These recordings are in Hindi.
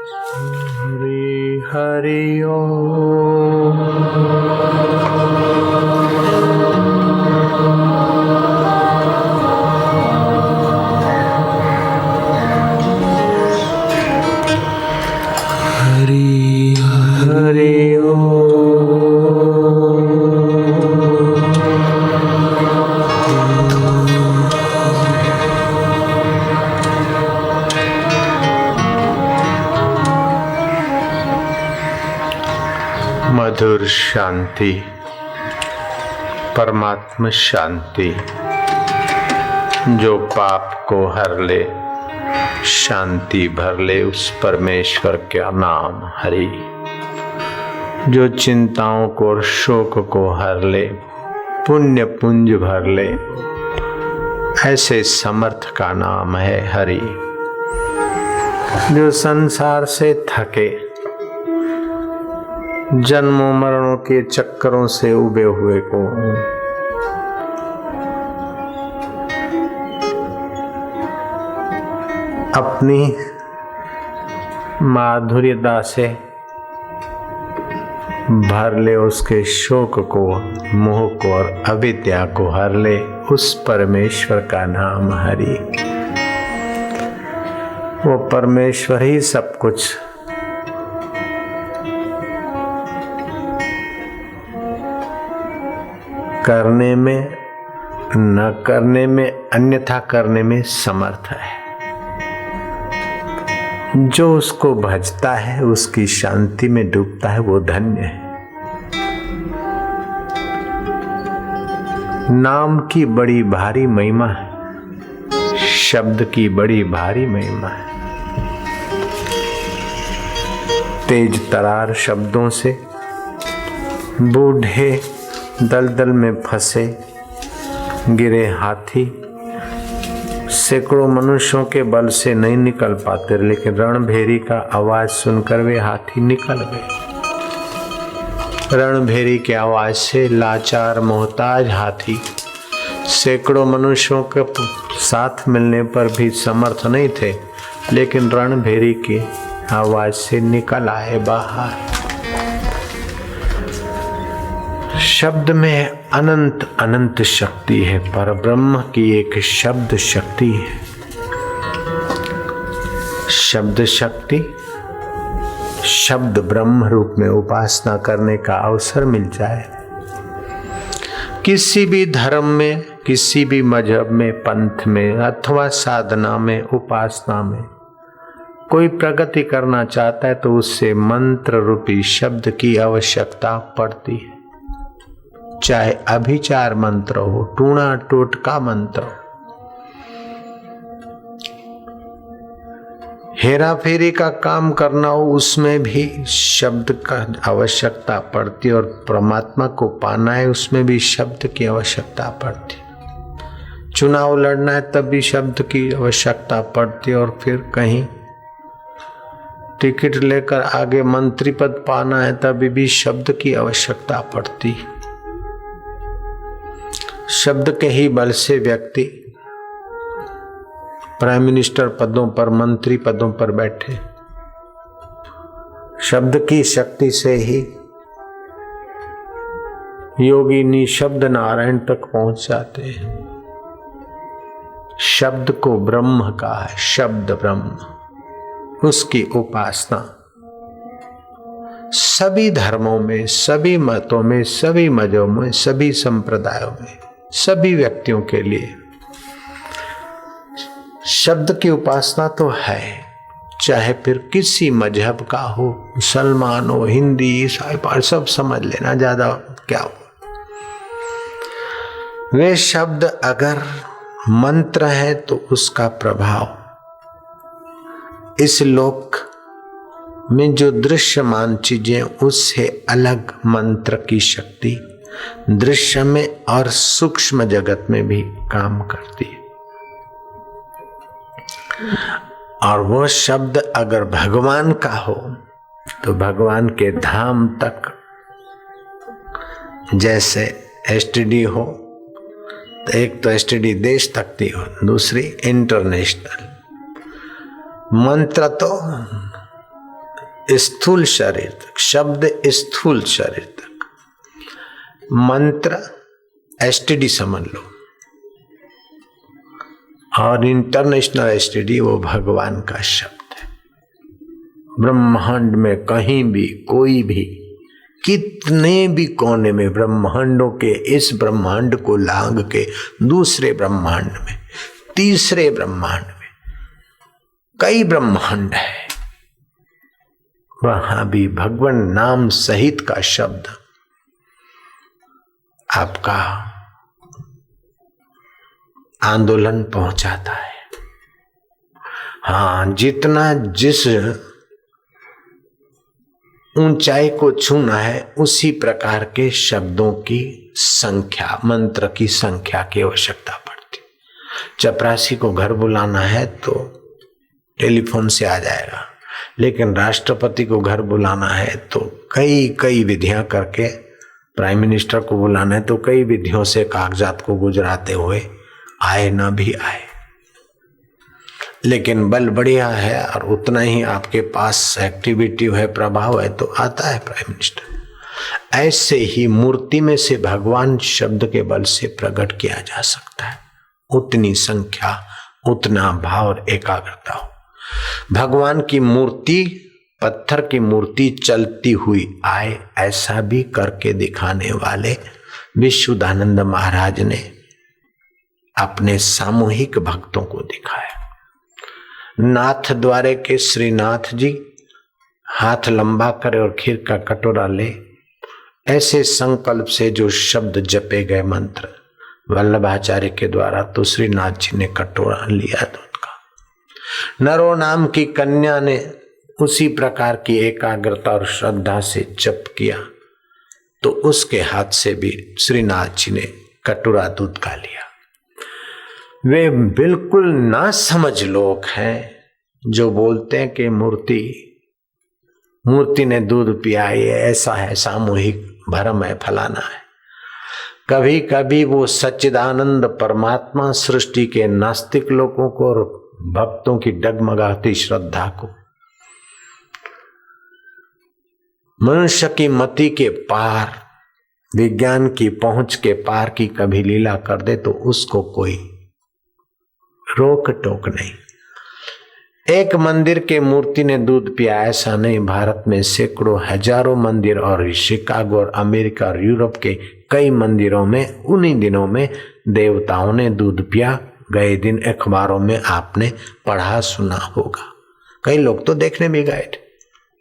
हरि हरि ओम। हरि हरि ओम। मधुर शांति, परमात्मा शांति जो पाप को हर ले, शांति भर ले, उस परमेश्वर का नाम हरि। जो चिंताओं को और शोक को हर ले, पुण्य पुंज भर ले, ऐसे समर्थ का नाम है हरि। जो संसार से थके, जन्मों मरणों के चक्करों से उबे हुए को अपनी माधुर्यता से भर ले, उसके शोक को, मोह को और अविद्या को हर ले, उस परमेश्वर का नाम हरि। वो परमेश्वर ही सब कुछ करने में, न करने में, अन्यथा करने में समर्थ है। जो उसको भजता है, उसकी शांति में डूबता है, वो धन्य है। नाम की बड़ी भारी महिमा है, शब्द की बड़ी भारी महिमा है। तेज तरार शब्दों से बूढ़े दलदल में फंसे गिरे हाथी सैकड़ों मनुष्यों के बल से नहीं निकल पाते, लेकिन रणभेरी का आवाज सुनकर वे हाथी निकल गए। रणभेरी की आवाज से लाचार मोहताज हाथी सैकड़ों मनुष्यों के साथ मिलने पर भी समर्थ नहीं थे, लेकिन रणभेरी की आवाज से निकल आए बाहर। शब्द में अनंत अनंत शक्ति है, पर ब्रह्म की एक शब्द शक्ति है। शब्द शक्ति, शब्द ब्रह्म रूप में उपासना करने का अवसर मिल जाए। किसी भी धर्म में, किसी भी मजहब में, पंथ में अथवा साधना में, उपासना में कोई प्रगति करना चाहता है तो उससे मंत्र रूपी शब्द की आवश्यकता पड़ती है। चाहे अभिचार मंत्र हो, टूणा टोटका मंत्र हो, हेरा फेरी का काम करना हो, उसमें भी शब्द का आवश्यकता पड़ती है। और परमात्मा को पाना है, उसमें भी शब्द की आवश्यकता पड़ती। चुनाव लड़ना है तब भी शब्द की आवश्यकता पड़ती। और फिर कहीं टिकट लेकर आगे मंत्री पद पाना है तभी भी शब्द की आवश्यकता पड़ती। शब्द के ही बल से व्यक्ति प्राइम मिनिस्टर पदों पर, मंत्री पदों पर बैठे। शब्द की शक्ति से ही योगी निशब्द नारायण तक पहुंच जाते हैं। शब्द को ब्रह्म कहा है, शब्द ब्रह्म, उसकी उपासना सभी धर्मों में, सभी मतों में, सभी मजहबों में, सभी संप्रदायों में, सभी व्यक्तियों के लिए शब्द की उपासना तो है। चाहे फिर किसी मजहब का हो, मुसलमान हो, हिंदी, ईसाई, पारसी, सब समझ लेना, ज्यादा क्या हो। वे शब्द अगर मंत्र है तो उसका प्रभाव इस लोक में जो दृश्यमान चीजें, उससे अलग मंत्र की शक्ति दृश्य में और सूक्ष्म जगत में भी काम करती है। और वो शब्द अगर भगवान का हो तो भगवान के धाम तक, जैसे एसटीडी हो तो एक तो एसटीडी देश तक की हो, दूसरी इंटरनेशनल। मंत्र तो स्थूल शरीर तक, शब्द स्थूल शरीर तक, मंत्र एसटीडी समझ लो, और इंटरनेशनल एसटीडी वो भगवान का शब्द है। ब्रह्मांड में कहीं भी कोई भी कितने भी कोने में ब्रह्मांडों के इस ब्रह्मांड को लांग के दूसरे ब्रह्मांड में, तीसरे ब्रह्मांड में कई ब्रह्मांड है, वहां भी भगवान नाम सहित का शब्द आपका आंदोलन पहुंचाता है। हाँ, जितना जिस ऊंचाई को छूना है उसी प्रकार के शब्दों की संख्या, मंत्र की संख्या की आवश्यकता पड़ती। चपरासी को घर बुलाना है तो टेलीफोन से आ जाएगा, लेकिन राष्ट्रपति को घर बुलाना है तो कई कई विधियां करके, प्राइम मिनिस्टर को बुलाना है तो कई विधियों से कागजात को गुजराते हुए आए ना भी आए। लेकिन बल बढ़िया है और उतना ही आपके पास एक्टिविटी है, प्रभाव है तो आता है प्राइम मिनिस्टर। ऐसे ही मूर्ति में से भगवान शब्द के बल से प्रकट किया जा सकता है। उतनी संख्या, उतना भाव और एकाग्रता हो। भगवान की मूर्ति, पत्थर की मूर्ति चलती हुई आए, ऐसा भी करके दिखाने वाले विशुद्धानंद महाराज ने अपने सामूहिक भक्तों को दिखाया। नाथ द्वारे के श्रीनाथ जी हाथ लंबा करे और खीर का कटोरा ले, ऐसे संकल्प से जो शब्द जपे गए मंत्र वल्लभाचार्य के द्वारा, तो श्रीनाथ जी ने कटोरा लिया दूध का। नरो नाम की कन्या ने उसी प्रकार की एकाग्रता और श्रद्धा से जप किया, तो उसके हाथ से भी श्रीनाथ जी ने कटोरा दूध का लिया। वे बिल्कुल ना समझ लोग हैं जो बोलते हैं कि मूर्ति ने दूध पिया, ये ऐसा है, सामूहिक भ्रम है, फलाना है। कभी कभी वो सच्चिदानंद परमात्मा सृष्टि के नास्तिक लोगों को और भक्तों की डगमगाती श्रद्धा को, मनुष्य की मति के पार, विज्ञान की पहुंच के पार की कभी लीला कर दे तो उसको कोई रोक टोक नहीं। एक मंदिर के मूर्ति ने दूध पिया ऐसा नहीं, भारत में सैकड़ों हजारों मंदिर और शिकागो और अमेरिका और यूरोप के कई मंदिरों में उन्हीं दिनों में देवताओं ने दूध पिया। गए दिन अखबारों में आपने पढ़ा सुना होगा, कई लोग तो देखने भी गए थे।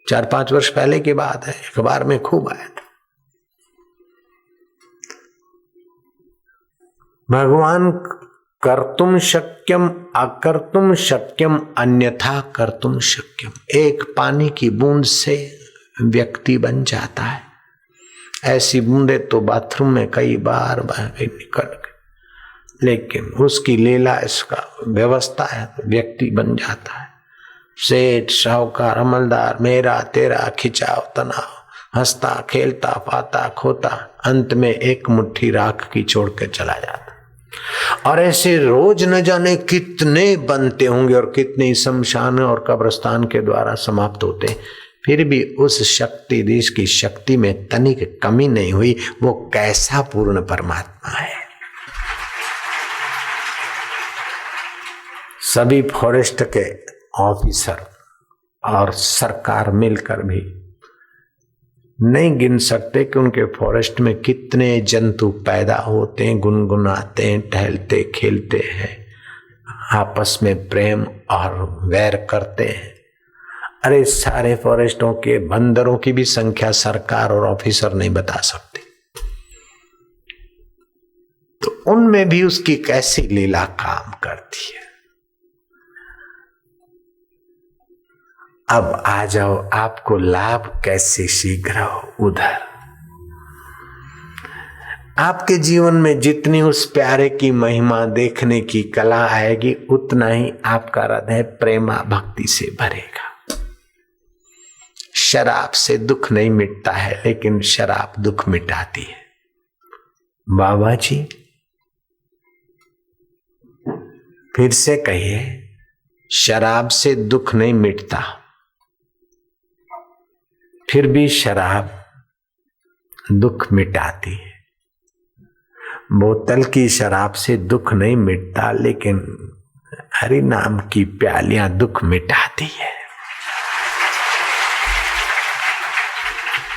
4-5 वर्ष पहले की बात है, अखबार में खूब आया था। भगवान कर्तुम शक्यम अकर्तुम शक्यम अन्यथा कर्तुम शक्यम। एक पानी की बूंद से व्यक्ति बन जाता है। ऐसी बूंदे तो बाथरूम में कई बार निकल गई, लेकिन उसकी लीला, इसका व्यवस्था है, व्यक्ति बन जाता है। सेठ, साहूकार, अमलदार, मेरा तेरा खिंचाव तनाव, हंसता खेलता पाता खोता, अंत में एक मुट्ठी राख की छोड़ के चला जाता। और ऐसे रोज न जाने कितने बनते होंगे और कितने शमशान और कब्रिस्तान के द्वारा समाप्त होते, फिर भी उस शक्ति देश की शक्ति में तनिक कमी नहीं हुई। वो कैसा पूर्ण परमात्मा है। सभी फॉरेस्ट के ऑफिसर और सरकार मिलकर भी नहीं गिन सकते कि उनके फॉरेस्ट में कितने जंतु पैदा होते हैं, गुनगुनाते हैं, टहलते खेलते हैं, आपस में प्रेम और वैर करते हैं। अरे सारे फॉरेस्टों के बंदरों की भी संख्या सरकार और ऑफिसर नहीं बता सकते, तो उनमें भी उसकी कैसी लीला काम करती है। अब आ जाओ, आपको लाभ कैसे शीघ्र हो उधर। आपके जीवन में जितनी उस प्यारे की महिमा देखने की कला आएगी, उतना ही आपका हृदय प्रेमा भक्ति से भरेगा। शराब से दुख नहीं मिटता है, लेकिन शराब दुख मिटाती है। बाबा जी फिर से कहिए, शराब से दुख नहीं मिटता, फिर भी शराब दुख मिटाती है। बोतल की शराब से दुख नहीं मिटता, लेकिन हरि नाम की प्यालियां दुख मिटाती है।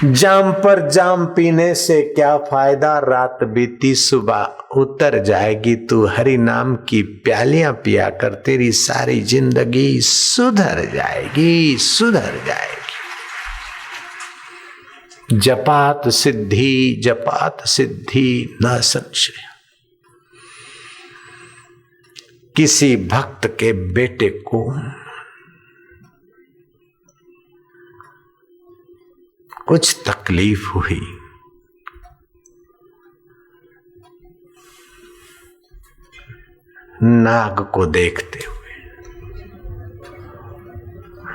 जाम पर जाम पीने से क्या फायदा, रात बीती सुबह उतर जाएगी। तू हरि नाम की प्यालियां पिया कर, तेरी सारी जिंदगी सुधर जाएगी, सुधर जाएगी। जपात सिद्धि न संशय। किसी भक्त के बेटे को कुछ तकलीफ हुई, नाग को देखते हुए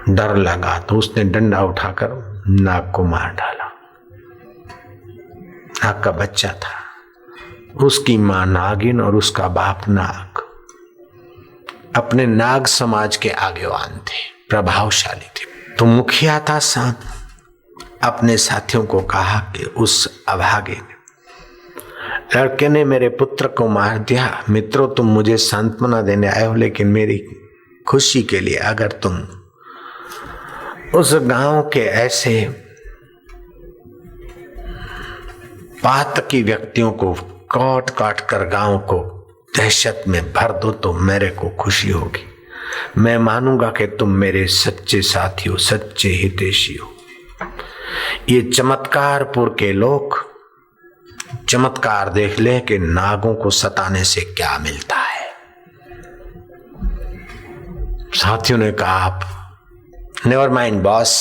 डर लगा तो उसने डंडा उठाकर नाग को मार डाला। नाग का बच्चा था, उसकी मां नागिन और उसका बाप नाग। अपने नाग समाज के आगेवान थे, प्रभावशाली थे। तो मुखिया था सांप, अपने साथियों को कहा कि उस अभागे लड़के ने मेरे पुत्र को मार दिया। मित्रों, तुम मुझे सांत्वना देने आए हो, लेकिन मेरी खुशी के लिए अगर तुम उस गांव के ऐसे पातकी व्यक्तियों को काट काट कर गांव को दहशत में भर दो तो मेरे को खुशी होगी। मैं मानूंगा कि तुम मेरे सच्चे साथी हो, सच्चे हितैषी हो। ये चमत्कारपुर के लोग चमत्कार देख ले कि नागों को सताने से क्या मिलता है। साथियों ने कहा, आप never mind boss,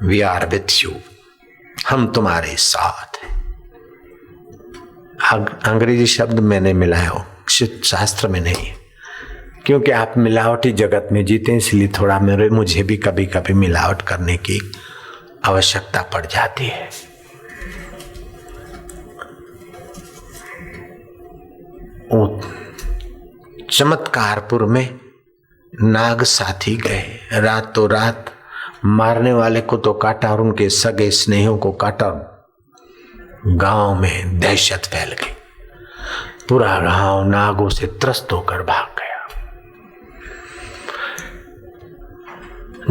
we are with you, हम तुम्हारे साथ हैं। अंग्रेजी शब्द मैंने मिलाया हो, शास्त्र में नहीं, क्योंकि आप मिलावटी जगत में जीते, इसलिए थोड़ा मुझे भी कभी कभी मिलावट करने की आवश्यकता पड़ जाती है। चमत्कारपुर में नाग साथी गए, रातों रात मारने वाले को तो काटा और उनके सगे स्नेहियों को काटा। गांव में दहशत फैल गई, पूरा गांव नागों से त्रस्त होकर भाग गया।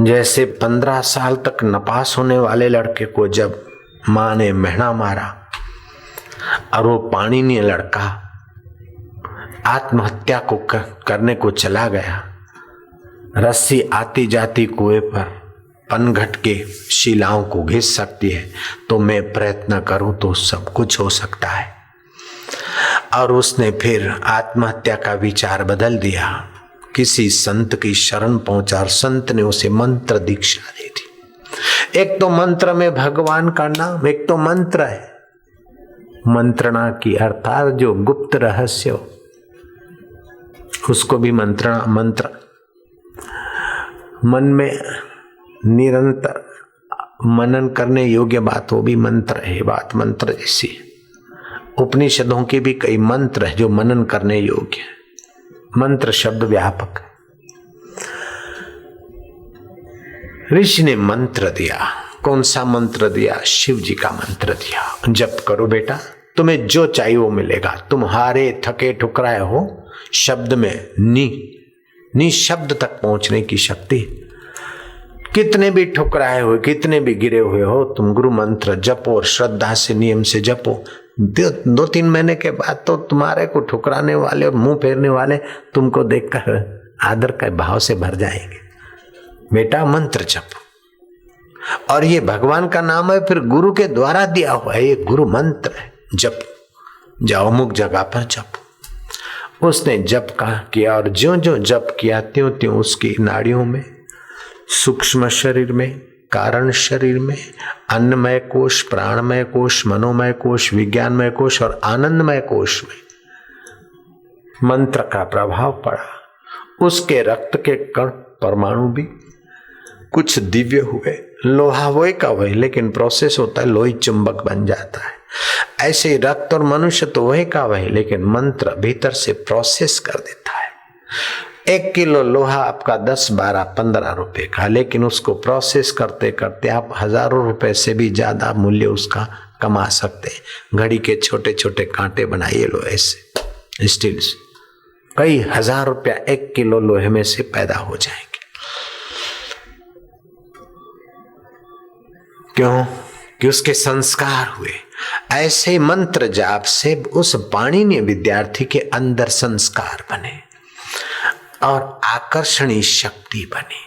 जैसे 15 साल तक नपास होने वाले लड़के को जब मां ने मेहना मारा और वो पाणिनीय लड़का आत्महत्या को करने को चला गया, रस्सी आती जाती कुएं पर पनघट के शिलाओं को घिस सकती है, तो मैं प्रयत्न करूं तो सब कुछ हो सकता है। और उसने फिर आत्महत्या का विचार बदल दिया, किसी संत की शरण पहुंचा और संत ने उसे मंत्र दीक्षा दे दी। एक तो मंत्र में भगवान का नाम, एक तो मंत्र है मंत्रणा की, अर्थात जो गुप्त रहस्य हो उसको भी मंत्रणा। मंत्र मन में निरंतर मनन करने योग्य बात, वो भी मंत्र है। बात मंत्र जैसी। उपनिषदों के भी कई मंत्र है जो मनन करने योग्य है। मंत्र शब्द व्यापक है। ऋषि ने मंत्र दिया। कौन सा मंत्र दिया? शिव जी का मंत्र दिया। जप करो बेटा, तुम्हें जो चाहिए वो मिलेगा। तुम हारे थके ठुकराए हो, शब्द में नी शब्द तक पहुंचने की शक्ति। कितने भी ठुकराए हुए, कितने भी गिरे हुए हो, तुम गुरु मंत्र जपो और श्रद्धा से नियम से जपो। 2-3 महीने के बाद तो तुम्हारे को ठुकराने वाले और मुंह फेरने वाले तुमको देखकर आदर के भाव से भर जाएंगे। बेटा मंत्र जपो, और ये भगवान का नाम है, फिर गुरु के द्वारा दिया हुआ है, ये गुरु मंत्र है। जपो, जाओ मुख जगह पर जपो। उसने जप का किया और ज्यों ज्यों जप किया त्यों त्यों उसकी नाड़ियों में, सूक्ष्म शरीर में, कारण शरीर में, अन्नमय कोश, प्राणमय कोश, मनोमय कोश, विज्ञानमय कोश और आनंदमय कोश में मंत्र का प्रभाव पड़ा। उसके रक्त के कण परमाणु भी कुछ दिव्य हुए। लोहा वही का वही, लेकिन प्रोसेस होता है, लोही चुंबक बन जाता है। ऐसे ही रक्त और मनुष्य तो वही का वही, लेकिन मंत्र भीतर से प्रोसेस कर देता है। 1 किलो लोहा आपका 10, 12, 15 रुपए का, लेकिन उसको प्रोसेस करते करते आप हजारों रुपए से भी ज्यादा मूल्य उसका कमा सकते हैं। घड़ी के छोटे छोटे कांटे बनाइए लोहे से, स्टील से, कई हजार रुपया 1 किलो लोहे में से पैदा हो जाएंगे। क्यों? कि उसके संस्कार हुए। ऐसे मंत्र जाप से उस पाणिनीय विद्यार्थी के अंदर संस्कार बने और आकर्षणी शक्ति बनी।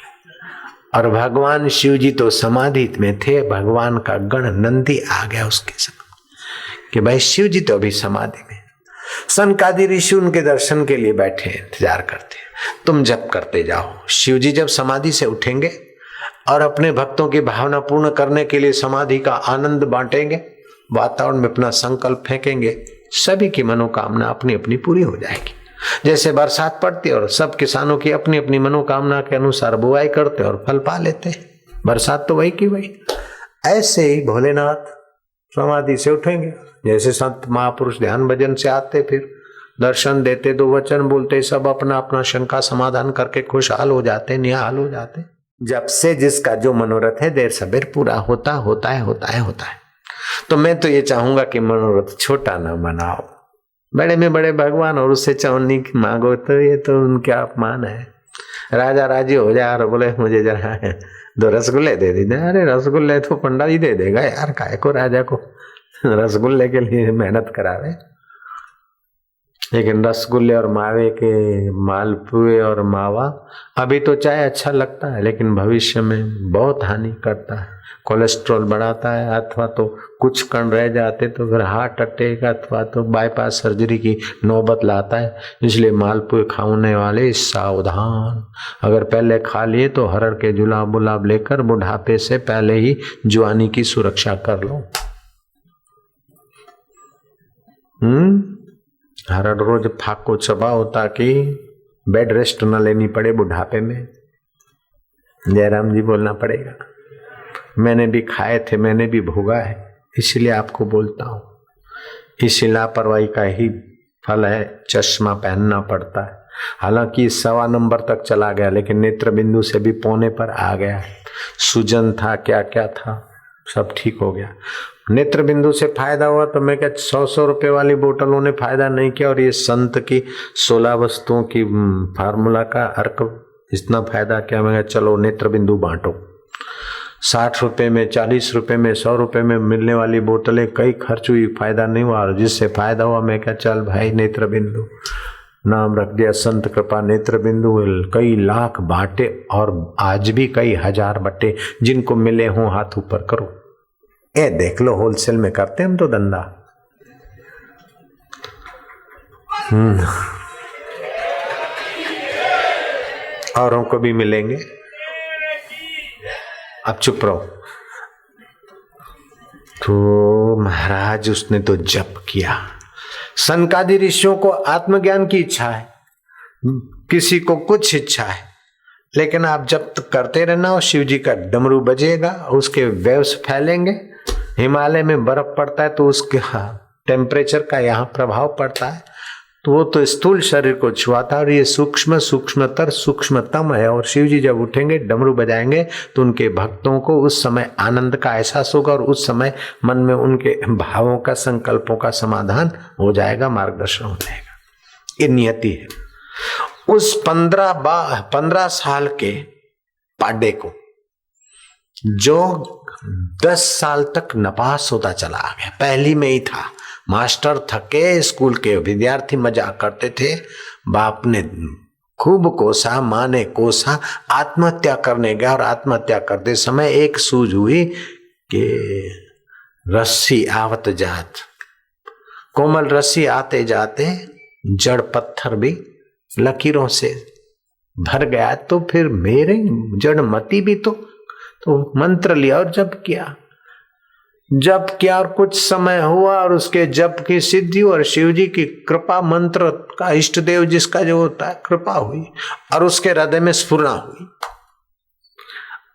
और भगवान शिव जी तो समाधि में थे, भगवान का गण नंदी आ गया उसके साथ कि भाई शिव जी तो अभी समाधि में। सनकादि ऋषि उनके दर्शन के लिए बैठे इंतजार करते, तुम जप करते जाओ। शिव जी जब समाधि से उठेंगे और अपने भक्तों की भावना पूर्ण करने के लिए समाधि का आनंद बांटेंगे, वातावरण में अपना संकल्प फेंकेंगे, सभी की मनोकामना अपनी अपनी पूरी हो जाएगी। जैसे बरसात पड़ती और सब किसानों की अपनी अपनी मनोकामना के अनुसार बुआई करते और फल पा लेते, बरसात तो वही की वही। ऐसे ही भोलेनाथ समाधि से उठेंगे, जैसे संत महापुरुष ध्यान भजन से आते, फिर दर्शन देते, 2 वचन बोलते, सब अपना अपना शंका समाधान करके खुशहाल हो जाते, निहाल हो जाते। जब से जिसका जो मनोरथ है देर सबेर पूरा होता है। तो मैं तो ये चाहूंगा कि मनोरथ छोटा ना बनाओ, बड़े में बड़े भगवान और उससे चौनी मांगो तो ये तो उनका अपमान है। राजा राजी हो जाए और बोले मुझे जरा 2 रसगुल्ले दे दीजिए, अरे रसगुल्ले तो पंडा जी दे देगा यार, काहे को राजा को रसगुल्ले के लिए मेहनत करावे। लेकिन रसगुल्ले और मावे के, मालपुए और मावा अभी तो चाय अच्छा लगता है, लेकिन भविष्य में बहुत हानि करता है, कोलेस्ट्रॉल बढ़ाता है, अथवा तो कुछ कण रह जाते तो फिर हार्ट अटैक अथवा तो बाईपास सर्जरी की नौबत लाता है। इसलिए मालपुए खाने वाले सावधान, अगर पहले खा लिए तो हरड़ के जुलाब बुलाब लेकर बुढ़ापे से पहले ही जवानी की सुरक्षा कर लो। हरड़ रोज फाको चबाओ ताकि बेड रेस्ट न लेनी पड़े बुढ़ापे में। जयराम जी बोलना पड़ेगा, मैंने भी खाए थे, मैंने भी भोगा है, इसलिए आपको बोलता हूँ। इसी लापरवाही का ही फल है चश्मा पहनना पड़ता है। हालांकि 1.25 नंबर तक चला गया, लेकिन नेत्र बिंदु से भी पौने पर आ गया। सूजन था, क्या क्या था, सब ठीक हो गया। नेत्र बिंदु से फायदा हुआ तो मैं क्या 100 रुपए वाली बोतलों ने फायदा नहीं किया, और ये संत की 16 वस्तुओं की फार्मूला का अर्क इतना फायदा किया। मैं चलो नेत्र बिंदु बांटो। 60 रुपए में, 40 रुपए में, 100 रुपए में मिलने वाली बोतलें कई खर्च हुई, फायदा नहीं हुआ। और जिससे फायदा हुआ मैं क्या चल भाई नेत्र बिंदु नाम रख दिया, संत कृपा नेत्र बिंदु। कई लाख बांटे और आज भी कई हजार बट्टे, जिनको मिले हों हाथ ऊपर करो। ए देख लो, होलसेल में करते हम तो धंधा। औरों को भी मिलेंगे। अब चुप रहो। तो महाराज उसने तो जप किया। सनकादि ऋषियों को आत्मज्ञान की इच्छा है, किसी को कुछ इच्छा है, लेकिन आप जब करते रहना और शिव जी का डमरू बजेगा, उसके वेव्स फैलेंगे। हिमालय में बर्फ पड़ता है तो उसके टेम्परेचर का यहाँ प्रभाव पड़ता है, तो वो तो स्थूल शरीर को छुआता है, और ये सूक्ष्म सूक्ष्मतर सूक्ष्मतम है। और शिव जी जब उठेंगे डमरू बजाएंगे तो उनके भक्तों को उस समय आनंद का एहसास होगा, और उस समय मन में उनके भावों का, संकल्पों का समाधान हो जाएगा, मार्गदर्शन हो जाएगा। ये नियति है। उस 15 साल के पाडे को जो 10 साल तक नपास होता चला आ गया, पहली में ही था। मास्टर थके, स्कूल के विद्यार्थी मजाक करते थे, बाप ने खूब कोसा, माँ ने कोसा, आत्महत्या करने गया। और आत्महत्या करते समय एक सूझ हुई कि रस्सी आवत जात, कोमल रस्सी आते जाते जड़ पत्थर भी लकीरों से भर गया। तो फिर मेरे जड़ मती भी तो मंत्र लिया और जप किया और कुछ समय हुआ, और उसके जप की सिद्धि और शिव जी की कृपा, मंत्र का इष्ट देव जिसका जो होता है, कृपा हुई, और उसके हृदय में स्फुरना हुई।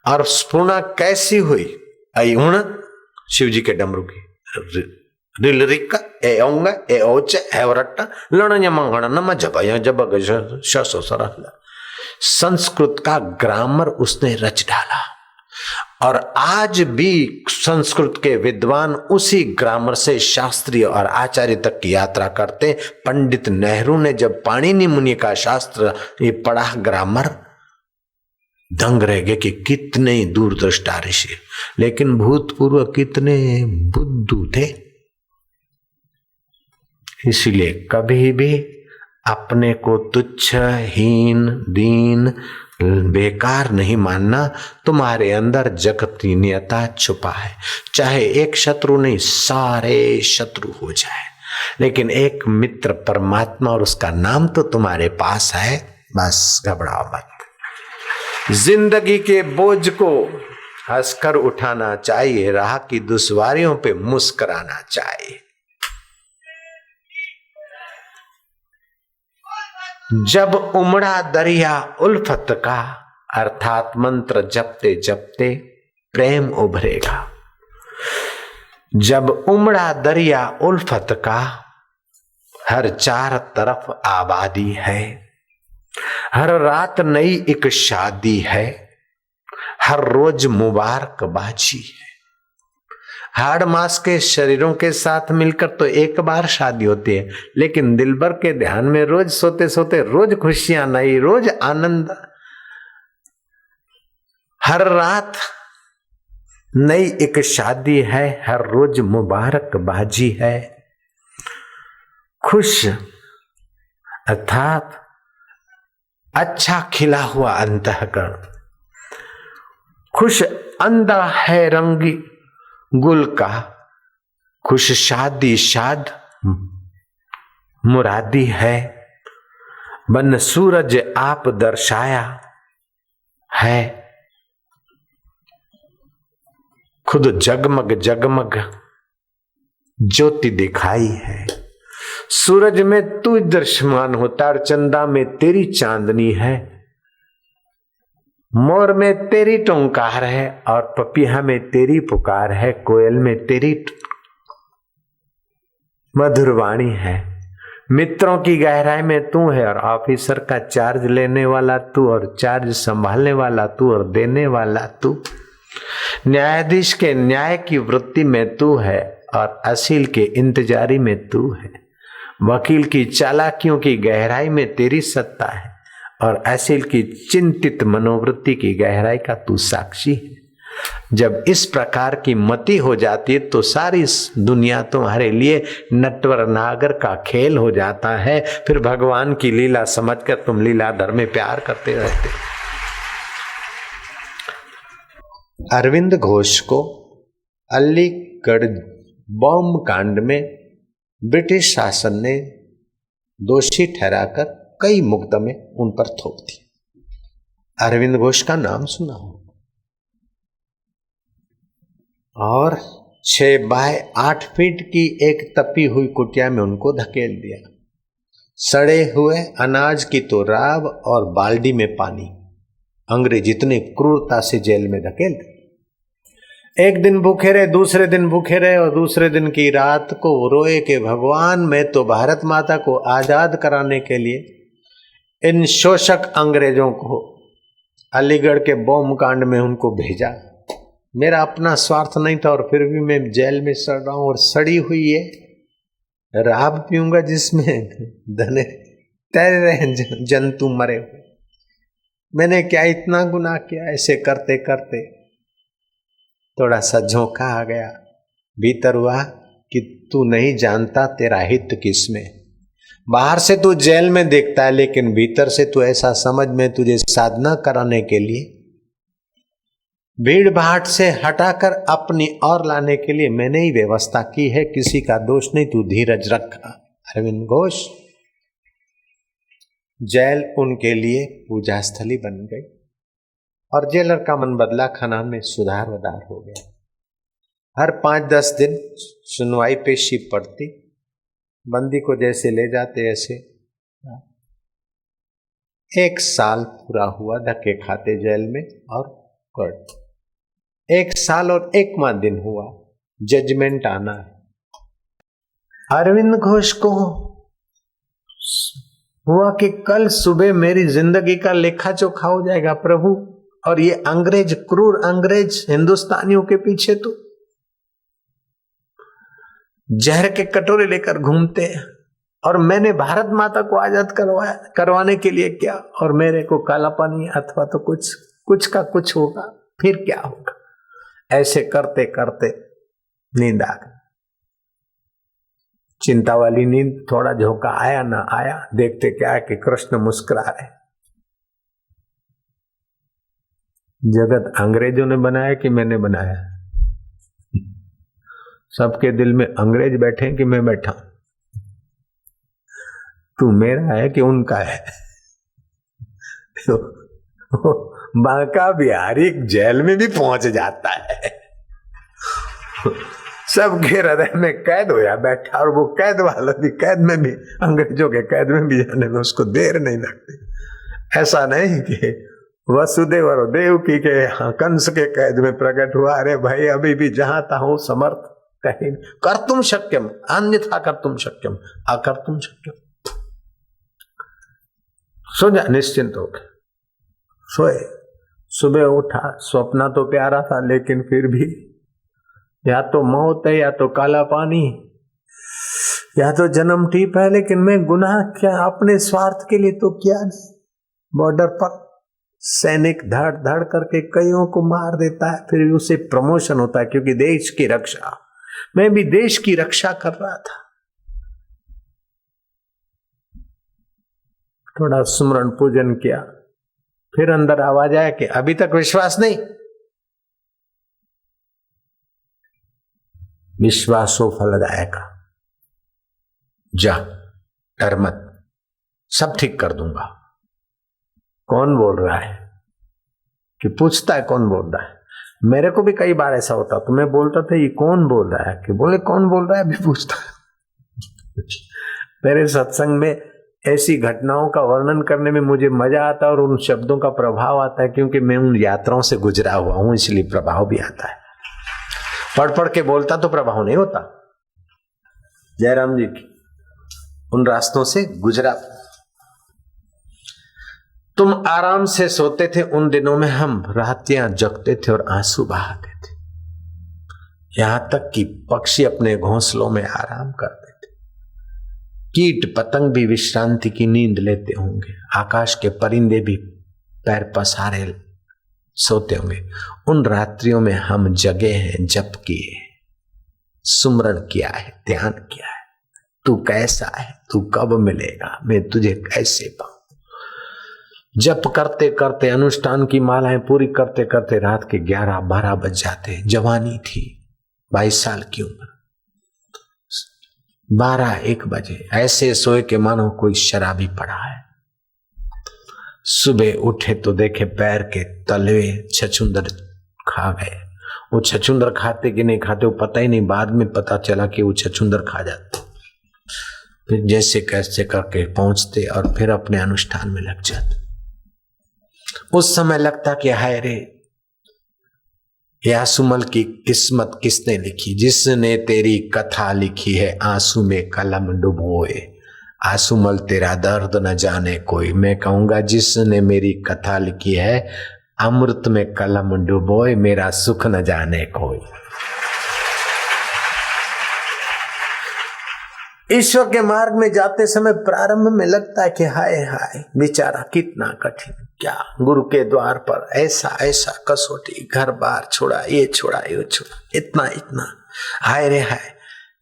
और स्फुरना कैसी हुई? अयुण शिव जी के डमरू की रिल रिक्का ए औंगा ए औच ए वरट्टा लण यमंगण नम जब जब शसो सरहला। संस्कृत का ग्रामर उसने रच डाला और आज भी संस्कृत के विद्वान उसी ग्रामर से शास्त्री और आचार्य तक की यात्रा करते। पंडित नेहरू ने जब पाणिनि मुनि का शास्त्र ये पढ़ा ग्रामर, दंग रह गए कि कितने दूरदृष्टा ऋषि, लेकिन भूतपूर्व कितने बुद्धू थे। इसलिए कभी भी अपने को तुच्छ, हीन, दीन, बेकार नहीं मानना। तुम्हारे अंदर जगतीयता छुपा है। चाहे एक शत्रु नहीं, सारे शत्रु हो जाए, लेकिन एक मित्र परमात्मा और उसका नाम तो तुम्हारे पास है। बस घबराओ मत। जिंदगी के बोझ को हंसकर उठाना चाहिए, राह की दुश्वारियों पे मुस्कुराना चाहिए। जब उमड़ा दरिया उल्फत का, अर्थात मंत्र जपते जपते प्रेम उभरेगा। जब उमड़ा दरिया उल्फत का, हर चार तरफ आबादी है, हर रात नई एक शादी है, हर रोज मुबारकबाजी है। हाड़ मास के शरीरों के साथ मिलकर तो एक बार शादी होती है, लेकिन दिलबर के ध्यान में रोज सोते सोते रोज खुशियां नई, रोज आनंद। हर रात नई एक शादी है, हर रोज मुबारकबाजी है। खुश अर्थात अच्छा खिला हुआ अंतःकरण, खुश अंधा है रंगी गुल का, खुश शादी शाद मुरादी है। बन सूरज आप दर्शाया है, खुद जगमग जगमग ज्योति दिखाई है। सूरज में तू दृश्यमान होता और चंदा में तेरी चांदनी है, मोर में तेरी टोंकार है और पपीहा में तेरी पुकार है, कोयल में तेरी मधुरवाणी है। मित्रों की गहराई में तू है और ऑफिसर का चार्ज लेने वाला तू और चार्ज संभालने वाला तू और देने वाला तू। न्यायाधीश के न्याय की वृत्ति में तू है और असील के इंतजारी में तू है। वकील की चालाकियों की गहराई में तेरी सत्ता है और असील की चिंतित मनोवृत्ति की गहराई का तू साक्षी है। जब इस प्रकार की मति हो जाती है तो सारी दुनिया तुम्हारे लिए नटवर नागर का खेल हो जाता है। फिर भगवान की लीला समझकर तुम लीलाधर में प्यार करते रहते। अरविंद घोष को अलीगढ़ बॉम्ब कांड में ब्रिटिश शासन ने दोषी ठहराकर कई मुकदमे उन पर थोप दिए। अरविंद घोष का नाम सुना हो। और 6 बाय 8 फीट की एक तपी हुई कुटिया में उनको धकेल दिया। सड़े हुए अनाज की तो राब और बाल्टी में पानी। अंग्रेज इतने क्रूरता से जेल में धकेल दिए। एक दिन भूखे रहे, दूसरे दिन भूखे रहे और दूसरे दिन की रात को रोए कि भगवान, मैं तो भारत माता को आजाद कराने के लिए इन शोषक अंग्रेजों को अलीगढ़ के बॉम्ब कांड में उनको भेजा। मेरा अपना स्वार्थ नहीं था और फिर भी मैं जेल में सड़ रहा हूं और सड़ी हुई है राब पीऊंगा जिसमें धने तैर रहे जंतु मरे हुए। मैंने क्या इतना गुनाह किया? ऐसे करते करते थोड़ा सा झोंका आ गया, भीतर हुआ कि तू नहीं जानता तेरा हित किसमें। बाहर से तू जेल में देखता है, लेकिन भीतर से तू ऐसा समझ में तुझे साधना कराने के लिए, भीड़ भाड़ से हटाकर अपनी ओर लाने के लिए मैंने ही व्यवस्था की है। किसी का दोष नहीं, तू धीरज रखा। अरविंद घोष जेल उनके लिए पूजा स्थली बन गई और जेलर का मन बदला, खाना में सुधार वधार हो गया। हर 5-10 दिन सुनवाई पेशी पड़ती, बंदी को जैसे ले जाते ऐसे। 1 साल पूरा हुआ धक्के खाते जेल में और कोर्ट। 1 साल और 1 माह दिन हुआ, जजमेंट आना है। अरविंद घोष को हुआ कि कल सुबह मेरी जिंदगी का लेखा चोखा हो जाएगा प्रभु, और ये अंग्रेज, क्रूर अंग्रेज हिंदुस्तानियों के पीछे तो जहर के कटोरे लेकर घूमते हैं, और मैंने भारत माता को आजाद करवाने के लिए क्या, और मेरे को काला पानी अथवा तो कुछ का कुछ होगा, फिर क्या होगा। ऐसे करते करते नींद आ गई। चिंता वाली नींद, थोड़ा झोंका आया ना आया, देखते क्या है कि कृष्ण मुस्कुरा रहे। जगत अंग्रेजों ने बनाया कि मैंने बनाया? सबके दिल में अंग्रेज बैठे कि मैं बैठा? तू मेरा है कि उनका है? बांका बिहारी जेल में भी पहुंच जाता है, सबके हृदय में कैद होया बैठा, और वो कैद वाला भी कैद में भी, अंग्रेजों के कैद में भी जाने में उसको देर नहीं लगती। ऐसा नहीं कि वसुदेव और देवकी के कंस के कैद में प्रकट हुआ, अरे भाई अभी भी जहां तहां समर्थ कहीं कर तुम शक्यम अन्यथा कर तुम शक्यम अकर तुम शक्यम। सो जा निश्चिंत हो गए, सोए। सुबह उठा, स्वप्न तो प्यारा था लेकिन फिर भी या तो मौत है या तो काला पानी या तो जन्म ठीक है, लेकिन मैं गुनाह क्या अपने स्वार्थ के लिए तो किया नहीं। बॉर्डर पर सैनिक धड़ धड़ करके कईयों को मार देता है, फिर उसे प्रमोशन होता है क्योंकि देश की रक्षा। मैं भी देश की रक्षा कर रहा था। थोड़ा सुमरन पूजन किया, फिर अंदर आवाज आया कि अभी तक विश्वास नहीं। विश्वासो फलदायक, जा डर मत, सब ठीक कर दूंगा। कौन बोल रहा है कि पूछता है कौन बोल रहा है। मेरे को भी कई बार ऐसा होता, तो मैं बोलता था ये कौन बोल रहा है, कि बोले कौन बोल रहा है अभी पूछता है। मेरे सत्संग में ऐसी घटनाओं का वर्णन करने में मुझे मजा आता है और उन शब्दों का प्रभाव आता है, क्योंकि मैं उन यात्राओं से गुजरा हुआ हूं, इसलिए प्रभाव भी आता है। पढ़ पढ़ के बोलता तो प्रभाव नहीं होता। जयराम जी की उन रास्तों से गुजरा। तुम आराम से सोते थे उन दिनों में, हम रातियां जगते थे और आंसू बहाते थे। यहां तक कि पक्षी अपने घोंसलों में आराम करते थे, कीट पतंग भी विश्रांति की नींद लेते होंगे, आकाश के परिंदे भी पैर पसारे सोते होंगे। उन रात्रियों में हम जगे हैं, जप किए, सुमरण किया है, ध्यान किया है। तू कैसा है, तू कब मिलेगा, मैं तुझे कैसे पाऊं। जप करते करते, अनुष्ठान की मालाएं पूरी करते करते रात के 11-12 बज जाते। जवानी थी, 22 साल की उम्र। 12-1 बजे ऐसे सोए के मानो कोई शराबी पड़ा है। सुबह उठे तो देखे पैर के तलवे छछूंदर खा गए। वो छछूंदर खाते कि नहीं खाते वो पता ही नहीं, बाद में पता चला कि वो छछूंदर खा जाते। फिर जैसे कैसे करके पहुंचते और फिर अपने अनुष्ठान में लग जाते। उस समय लगता कि हाय रे, यासुमल की किस्मत किसने लिखी, जिसने तेरी कथा लिखी है आंसू में कलम डुबोए। आंसुमल तेरा दर्द न जाने कोई, मैं कहूंगा जिसने मेरी कथा लिखी है अमृत में कलम डुबोए, मेरा सुख न जाने कोई। ईश्वर के मार्ग में जाते समय प्रारंभ में लगता है कि हाय हाय बेचारा कितना कठिन, क्या गुरु के द्वार पर ऐसा ऐसा कसौटी, घर बार छोड़ा, ये छोड़ा, ये छोड़ा, इतना इतना, हाय रे हाय।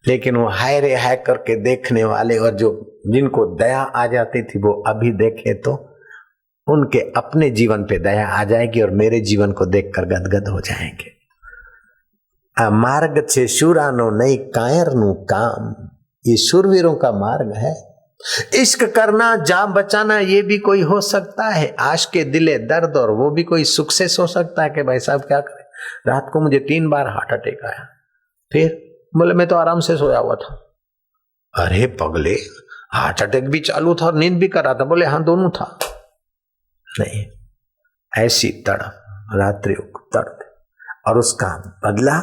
लेकिन वो हाय रे हाय करके देखने वाले और जो जिनको दया आ जाती थी वो अभी देखे तो उनके अपने जीवन पे दया आ जाएगी और मेरे जीवन को देखकर गदगद हो जाएंगे। मार्ग छे शूरानो नहीं कायर नु काम, ये शूरवीरों का मार्ग है। इश्क करना, जान बचाना, ये भी कोई हो सकता है। आश के दिले दर्द, और वो भी कोई सक्सेस हो सकता है कि भाई साहब क्या करें। रात को मुझे 3 बार हार्ट अटैक आया। फिर बोले मैं तो आराम से सोया हुआ था। अरे पगले, हार्ट अटैक भी चालू था और नींद भी कर रहा था। बोले हाँ दोनों था। नहीं, ऐसी तड़प, रात्रि दर्द, और उसका बदला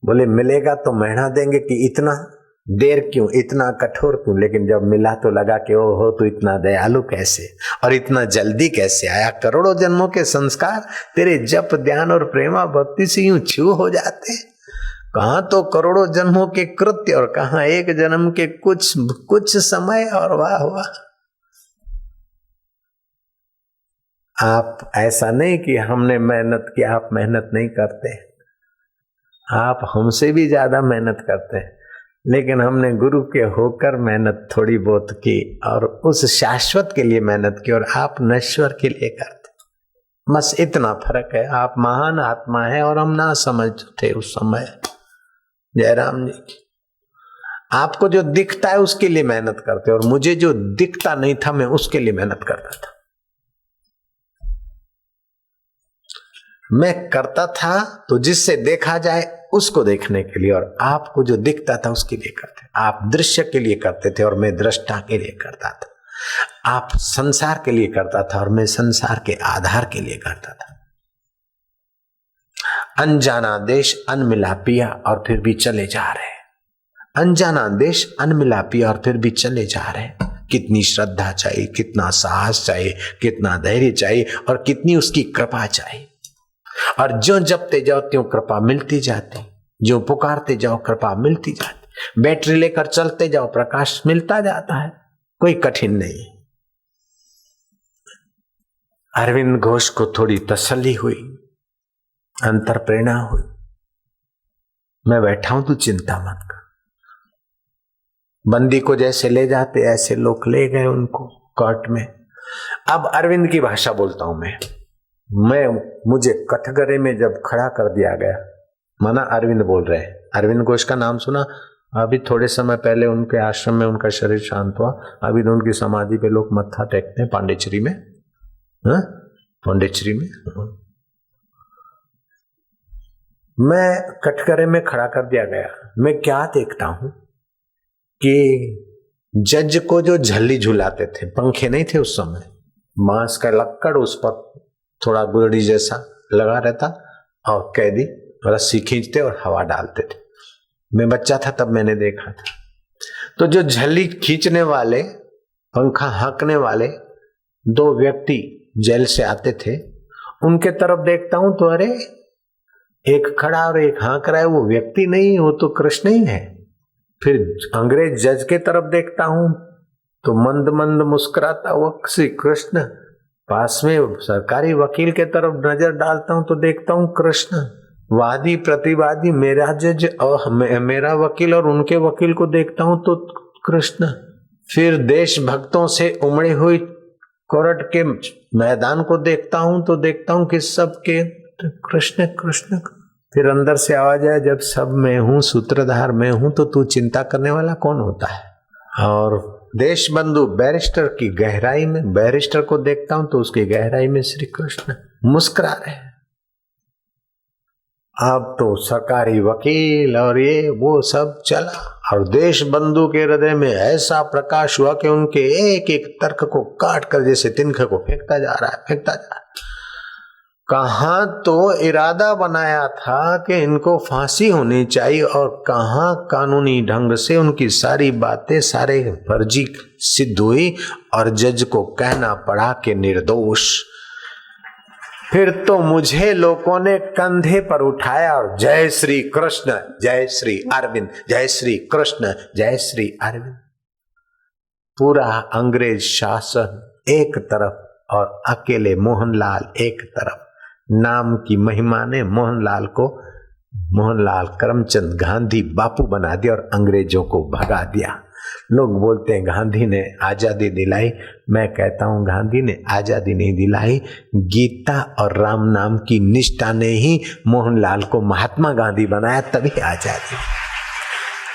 बोले मिलेगा तो महीना देंगे कि इतना, देर क्यों, इतना कठोर क्यों? लेकिन जब मिला तो लगा कि ओ हो तू इतना दयालु कैसे और इतना जल्दी कैसे आया। करोड़ों जन्मों के संस्कार तेरे जप ध्यान और प्रेमा भक्ति से यूं छू हो जाते। कहां तो करोड़ों जन्मों के कृत्य और कहां एक जन्म के कुछ समय। और वाह वाह, आप ऐसा नहीं कि हमने मेहनत की, आप मेहनत नहीं करते, आप हमसे भी ज्यादा मेहनत करते हैं, लेकिन हमने गुरु के होकर मेहनत थोड़ी बहुत की और उस शाश्वत के लिए मेहनत की, और आप नश्वर के लिए करते। बस इतना फर्क है। आप महान आत्मा है और हम ना समझ थे उस समय। जयराम जी की, आपको जो दिखता है उसके लिए मेहनत करते, और मुझे जो दिखता नहीं था मैं उसके लिए मेहनत करता था। मैं करता था तो जिससे देखा जाए उसको देखने के लिए, और आपको जो दिखता था उसके लिए करते। आप दृश्य के लिए करते थे और मैं दृष्टा के लिए करता था। आप संसार के लिए करता था और मैं संसार के आधार के लिए करता था। अनजाना देश अनमिला पिया और फिर भी चले जा रहे। अनजाना देश अनमिला पिया और फिर भी चले जा रहे। कितनी श्रद्धा चाहिए, कितना साहस चाहिए, कितना धैर्य चाहिए और कितनी उसकी कृपा चाहिए। और जो जपते जाओ त्यों कृपा मिलती जाती, जो पुकारते जाओ कृपा मिलती जाती। बैटरी लेकर चलते जाओ प्रकाश मिलता जाता है, कोई कठिन नहीं। अरविंद घोष को थोड़ी तसल्ली हुई, अंतर प्रेरणा हुई। मैं बैठा हूं, तू चिंता मत कर। बंदी को जैसे ले जाते ऐसे लोग ले गए उनको कोर्ट में। अब अरविंद की भाषा बोलता हूं मैं मुझे कटघरे में जब खड़ा कर दिया गया, माना अरविंद बोल रहे हैं। अरविंद घोष का नाम सुना? अभी थोड़े समय पहले उनके आश्रम में उनका शरीर शांत हुआ। अभी तो उनकी समाधि पे लोग मत्था टेकते हैं पांडिचेरी में। पांडिचेरी में मैं कटघरे में खड़ा कर दिया गया। मैं क्या देखता हूं कि जज को जो झल्ली झुलाते थे, पंखे नहीं थे उस समय, बांस का लक्कड़ उस पर थोड़ा गुरड़ी जैसा लगा रहता और कैदी रस्सी खींचते और हवा डालते थे। मैं बच्चा था तब मैंने देखा था। तो जो झल्ली खींचने वाले, पंखा हाँकने वाले दो व्यक्ति जेल से आते थे, उनके तरफ देखता हूं तो अरे एक खड़ा और एक हाँक रहा है, वो व्यक्ति नहीं, वो तो कृष्ण ही है। फिर अंग्रेज जज के तरफ देखता हूं तो मंद मंद मुस्कुराता वो श्री कृष्ण। पास में सरकारी वकील के तरफ नजर डालता हूं तो देखता हूं कृष्ण। वादी प्रतिवादी, मेरा जज और मेरा वकील और उनके वकील को देखता हूं तो कृष्ण। फिर देशभक्तों से उमड़ी हुई कोर्ट के मैदान को देखता हूं तो देखता हूं कि सबके कृष्ण कृष्ण। फिर अंदर से आवाज आया, जब सब मैं हूं, सूत्रधार मैं हूं, तो तू चिंता करने वाला कौन होता है। और देश बंधु बैरिस्टर की गहराई में, बैरिस्टर को देखता हूं तो उसकी गहराई में श्री कृष्ण मुस्कुरा रहे। अब तो सरकारी वकील और ये वो सब चला, और देश बंधु के हृदय में ऐसा प्रकाश हुआ कि उनके एक एक तर्क को काट कर जैसे तिनके को फेंकता जा रहा है, फेंकता जा रहा है। कहां तो इरादा बनाया था कि इनको फांसी होनी चाहिए, और कहां कानूनी ढंग से उनकी सारी बातें सारे फर्जी सिद्ध हुई और जज को कहना पड़ा कि निर्दोष। फिर तो मुझे लोगों ने कंधे पर उठाया और जय श्री कृष्ण, जय श्री अरविंद, जय श्री कृष्ण, जय श्री अरविंद। पूरा अंग्रेज शासन एक तरफ और अकेले मोहनलाल एक तरफ। नाम की महिमा ने मोहनलाल को मोहनलाल करमचंद गांधी बापू बना दिया और अंग्रेजों को भगा दिया। लोग बोलते हैं गांधी ने आजादी दिलाई, मैं कहता हूं गांधी ने आजादी नहीं दिलाई, गीता और राम नाम की निष्ठा ने ही मोहनलाल को महात्मा गांधी बनाया, तभी आजादी।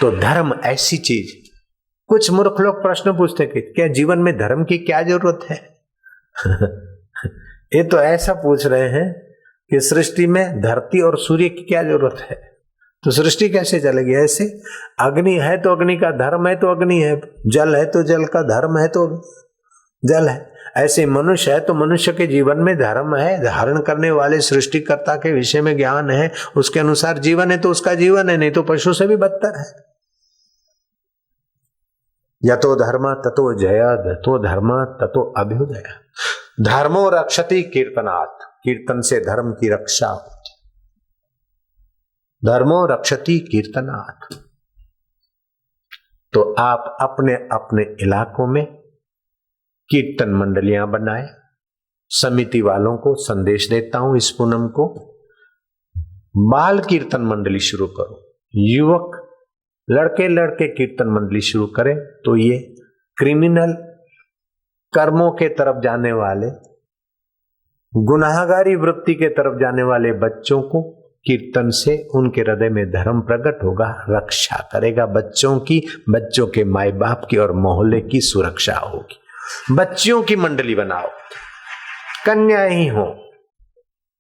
तो धर्म ऐसी चीज। कुछ मूर्ख लोग प्रश्न पूछते कि क्या जीवन में धर्म की क्या जरूरत है। ये तो ऐसा पूछ रहे हैं कि सृष्टि में धरती और सूर्य की क्या जरूरत है, तो सृष्टि कैसे चलेगी। ऐसे अग्नि है तो अग्नि का धर्म है तो अग्नि है, जल है तो जल का धर्म है तो जल है। ऐसे मनुष्य है तो मनुष्य के जीवन में धर्म है, धारण करने वाले सृष्टिकर्ता के विषय में ज्ञान है, उसके अनुसार जीवन है तो उसका जीवन है, नहीं तो पशु से भी बदतर है। यतो धर्म ततो जय, ततो धर्म ततो अभ्युदय। धर्मो रक्षति कीर्तनात्, कीर्तन से धर्म की रक्षा होती। धर्मो रक्षति कीर्तनात्। तो आप अपने अपने इलाकों में कीर्तन मंडलियां बनाए। समिति वालों को संदेश देता हूं इस पूनम को, बाल कीर्तन मंडली शुरू करो। युवक लड़के लड़के कीर्तन मंडली शुरू करें तो ये क्रिमिनल कर्मों के तरफ जाने वाले, गुनाहगारी वृत्ति के तरफ जाने वाले बच्चों को कीर्तन से उनके हृदय में धर्म प्रकट होगा, रक्षा करेगा बच्चों की, बच्चों के माई बाप की और मोहल्ले की सुरक्षा होगी। बच्चियों की मंडली बनाओ, कन्या ही हो,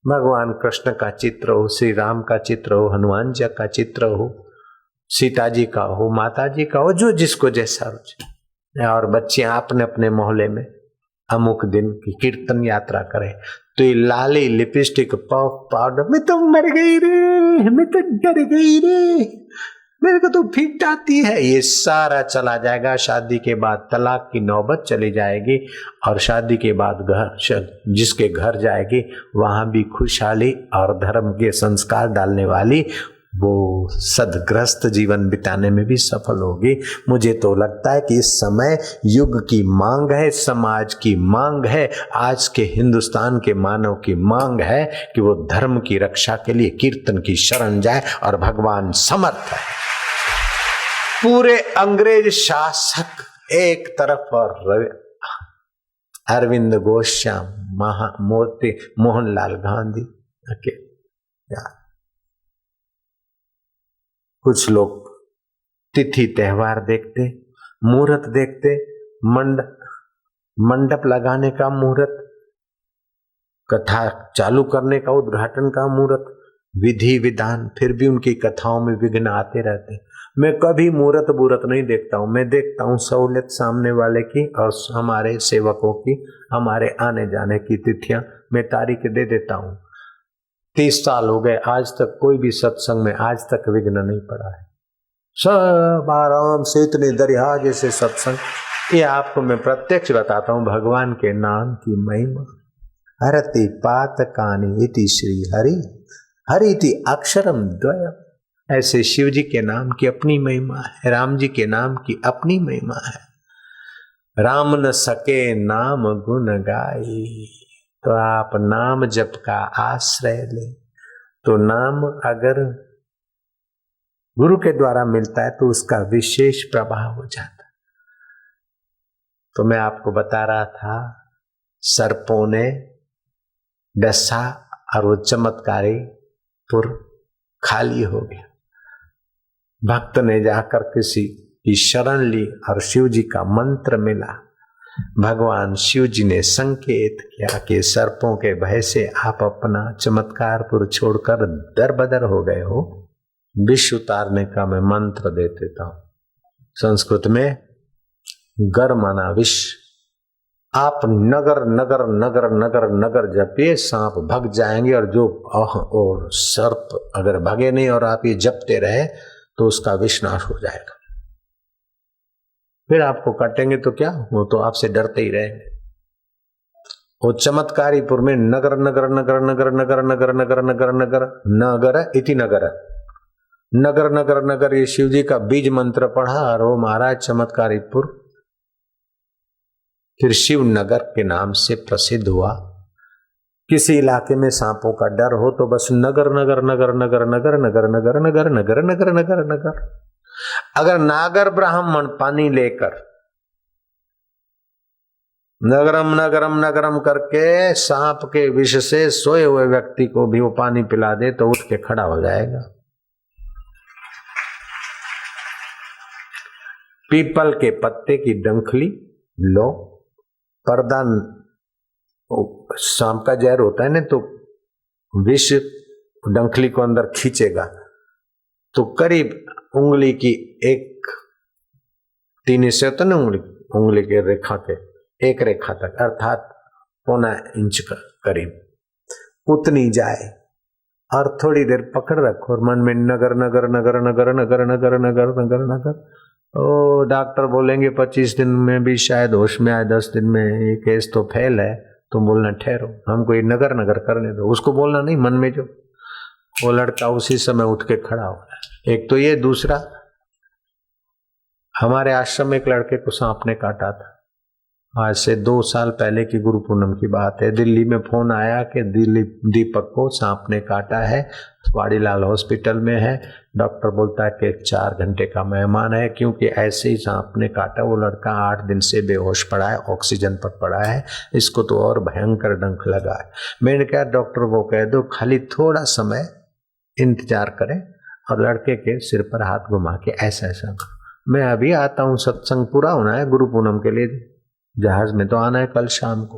भगवान कृष्ण का चित्र हो, श्री राम का चित्र हो, हनुमान जी का चित्र हो, सीता जी का हो, माता जी का हो, जो जिसको जैसा रुचि। और बच्चे अपने अपने मोहल्ले में अमुक दिन की कीर्तन यात्रा करें तो ये लाली लिपस्टिक पफ पाउडर, मैं तो मर गई रे, मैं तो डर गई रे, मेरे को तो फिट आती है, ये सारा चला जाएगा। शादी के बाद तलाक की नौबत चली जाएगी और शादी के बाद घर, जिसके घर जाएगी वहां भी खुशहाली और धर्म के संस्कार डालने वाली वो सदग्रस्त जीवन बिताने में भी सफल होगी। मुझे तो लगता है कि इस समय युग की मांग है, समाज की मांग है, आज के हिंदुस्तान के मानव की मांग है कि वो धर्म की रक्षा के लिए कीर्तन की शरण जाए और भगवान समर्थ है। पूरे अंग्रेज शासक एक तरफ और अरविंद घोष, महामूर्ति मोहनलाल गांधी के कुछ लोग तिथि त्योहार देखते, मुहूर्त देखते, मंडप लगाने का मुहूर्त, कथा चालू करने का, उद्घाटन का मुहूर्त, विधि विधान, फिर भी उनकी कथाओं में विघ्न आते रहते। मैं कभी मुहूर्त बूरत नहीं देखता हूं, मैं देखता हूं सहूलियत सामने वाले की और हमारे सेवकों की, हमारे आने जाने की तिथियां मैं तारीख दे देता हूं। 30 साल हो गए, आज तक कोई भी सत्संग में आज तक विघ्न नहीं पड़ा है। सब आराम से, इतने दरिया जैसे सत्संग, ये आपको मैं प्रत्यक्ष बताता हूं। भगवान के नाम की महिमा, हरति पातकानि इति श्री हरि, हरिति अक्षरम द्वयम्। ऐसे शिव जी के नाम की अपनी महिमा है, राम जी के नाम की अपनी महिमा है। राम न सके नाम गुण गाई, तो आप नाम जप का आश्रय ले। तो नाम अगर गुरु के द्वारा मिलता है तो उसका विशेष प्रभाव हो जाता है। तो मैं आपको बता रहा था, सर्पों ने डसा और वो चमत्कारी पुर खाली हो गया। भक्त ने जाकर किसी की शरण ली और शिव जी का मंत्र मिला। भगवान शिव जी ने संकेत किया कि सर्पों के भय से आप अपना चमत्कारपुर छोड़कर दरबदर हो गए हो। विष उतारने का मैं मंत्र दे देता हूं, संस्कृत में गर माना विष। आप नगर नगर नगर नगर नगर जपिए, सांप भग जाएंगे। और जो और सर्प अगर भगे नहीं और आप ये जपते रहे तो उसका विष नाश हो जाएगा। फिर आपको काटेंगे तो क्या, वो तो आपसे डरते ही रहेंगे। वो चमत्कारीपुर में नगर नगर नगर नगर नगर नगर नगर नगर नगर नगर इति नगर नगर नगर नगर, ये शिव जी का बीज मंत्र पढ़ा और वो महाराज चमत्कारीपुर फिर शिव नगर के नाम से प्रसिद्ध हुआ। किसी इलाके में सांपों का डर हो तो बस नगर नगर नगर नगर नगर नगर नगर नगर नगर नगर नगर नगर। अगर नागर ब्राह्मण पानी लेकर नगरम नगरम नगरम करके सांप के विष से सोए हुए व्यक्ति को भी वो पानी पिला दे तो उठ के खड़ा हो जाएगा। पीपल के पत्ते की डंखली लो, पर्दा, सांप का जहर होता है ना, तो विष डंखली को अंदर खींचेगा तो करीब उंगली की एक 3 हिस्से होता ना, उंगली के रेखा के एक रेखा तक, अर्थात 1.25 इंच का करीब उतनी जाए और थोड़ी देर पकड़ रखो और मन में नगर नगर नगर नगर नगर नगर नगर नगर नगर ओ डॉक्टर बोलेंगे 25 दिन में भी शायद होश में आए, 10 दिन में, ये केस तो फेल है। तुम बोलना ठहरो, हमको ये नगर नगर करने दो। उसको बोलना नहीं, मन में जो वो लड़का उसी समय उठ के खड़ा हो गया। एक तो ये, दूसरा हमारे आश्रम में एक लड़के को सांप ने काटा था। आज से 2 साल पहले की गुरु पूनम की बात है। दिल्ली में फोन आया कि दिल्ली दीपक को सांप ने काटा है, वाड़ीलाल हॉस्पिटल में है। डॉक्टर बोलता है कि 4 घंटे का मेहमान है, क्योंकि ऐसे ही सांप ने काटा। वो लड़का 8 दिन से बेहोश पड़ा है, ऑक्सीजन पर पड़ा है, इसको तो और भयंकर डंक लगा है। मैंने कहा डॉक्टर वो कह दो खाली थोड़ा समय इंतजार करें और लड़के के सिर पर हाथ घुमा के ऐसा ऐसा, मैं अभी आता हूँ, सत्संग पूरा होना है गुरु पूनम के लिए, जहाज में तो आना है कल शाम को।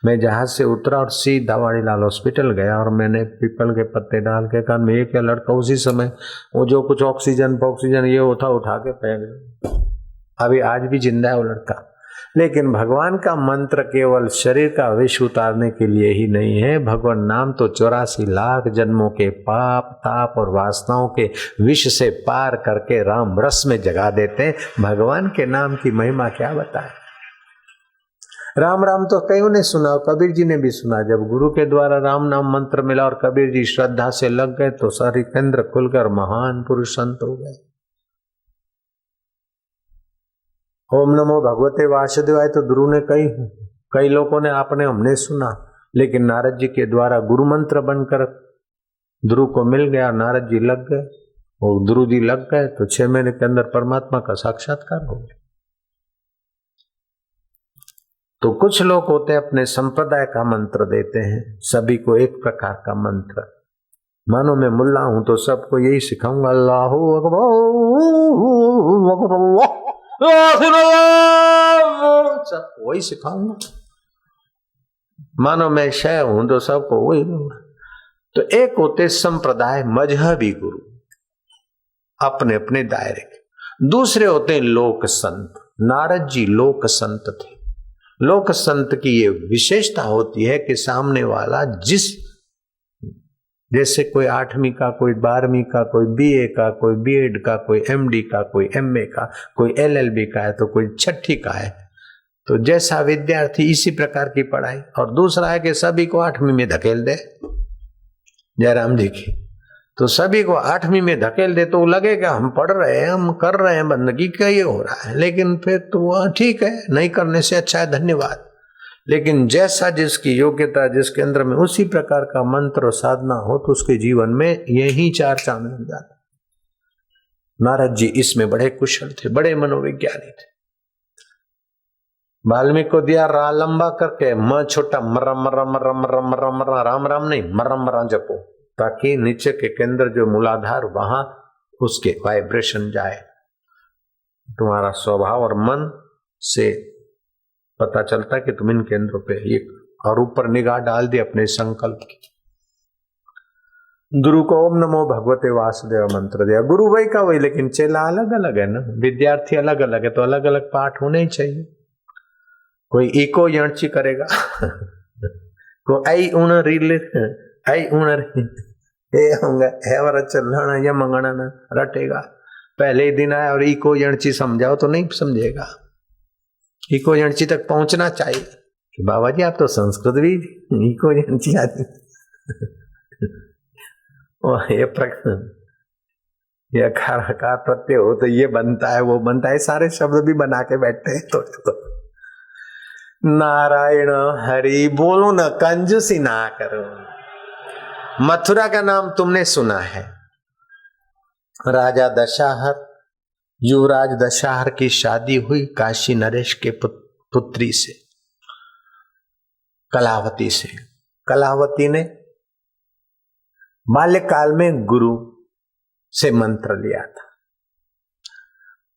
मैं जहाज से उतरा और सीधा वाड़ीलाल हॉस्पिटल गया और मैंने पीपल के पत्ते डाल के कान में, क्या लड़का उसी समय वो जो कुछ ऑक्सीजन ये उठा के फेंक, अभी आज भी जिंदा है वो लड़का। लेकिन भगवान का मंत्र केवल शरीर का विष उतारने के लिए ही नहीं है। भगवान नाम तो 84 लाख जन्मों के पाप ताप और वासनाओं के विष से पार करके राम रस में जगा देते हैं। भगवान के नाम की महिमा क्या बताए। राम राम तो कईयों ने सुना, कबीर जी ने भी सुना। जब गुरु के द्वारा राम नाम मंत्र मिला और कबीर जी श्रद्धा से लग गए तो सारी केंद्र खुलकर महान पुरुष संत हो गए। ओम नमो भगवते वासुदेवाय तो गुरु ने कई लोगों ने आपने हमने सुना, लेकिन नारद जी के द्वारा गुरु मंत्र बनकर ध्रुव को मिल गया। नारद जी लग गए और ध्रुव जी लग गए तो 6 महीने के अंदर परमात्मा का साक्षात्कार हो गया। तो कुछ लोग होते अपने संप्रदाय का मंत्र देते हैं, सभी को एक प्रकार का मंत्र। मानो मैं मुल्ला हूं तो सबको यही सिखाऊंगा, अल्लाहू अकबर, सबको वही सिखाऊंगा। मानो मैं शय हूं तो सबको वही। तो एक होते संप्रदाय मजहबी गुरु अपने अपने दायरे के, दूसरे होते लोक संत। नारद जी लोक संत थे। लोक संत की ये विशेषता होती है कि सामने वाला जैसे कोई 8वीं का, कोई 12वीं का, कोई BA का, कोई B.Ed का, कोई MD का, कोई MA का, कोई LLB का है तो कोई 6ठी का है, तो जैसा विद्यार्थी इसी प्रकार की पढ़ाई। और दूसरा है कि सभी को 8वीं में धकेल दे, जयराम जी की, तो सभी को 8वीं में धकेल दे तो लगेगा हम पढ़ रहे हैं, हम कर रहे हैं, बंदगी का ये हो रहा है। लेकिन फिर तो ठीक है, नहीं करने से अच्छा है, धन्यवाद। लेकिन जैसा जिसकी योग्यता, जिसके अंदर में उसी प्रकार का मंत्र और साधना हो तो उसके जीवन में यही 4 चांद लग जाते। नारद जी इसमें बड़े कुशल थे, बड़े मनोविज्ञानी थे। वाल्मीकि को दिया रा लंबा करके, म छोटा, मर्रा मर्रा मर्रा मर्रा मर्रा मर्रा, राम राम नहीं, मर्रा मर्रा जपो, ताकि नीचे के केंद्र जो मूलाधार वहां उसके वाइब्रेशन जाए। तुम्हारा स्वभाव और मन से पता चलता है कि तुम इन केंद्रों पे ये, और ऊपर निगाह डाल दी अपने संकल्प की। गुरु को ओम नमो भगवते वासुदेव मंत्र दिया। गुरु वही का वही, लेकिन चेला अलग अलग है ना, विद्यार्थी अलग अलग है, तो अलग अलग पाठ होने ही चाहिए। कोई इको यणची करेगा को आई उण रील आई उण हे होंगे है वर चलना या मंगना ना रटेगा। पहले ही दिन आया और इको यणची समझाओ तो नहीं समझेगा। इको यणची तक पहुंचना चाहिए कि बाबा जी आप तो संस्कृत भी इको यणची आती और ये प्रश्न ये अकार प्रत्यय हो तो ये बनता है वो बनता है, सारे शब्द भी बना के बैठते हैं। तो नारायण हरि बोलो ना, कंजूसी ना करो। मथुरा का नाम तुमने सुना है। राजा दशाहर, युवराज दशाहर की शादी हुई काशी नरेश के पुत्री से, कलावती से। कलावती ने बाल्यकाल में गुरु से मंत्र लिया था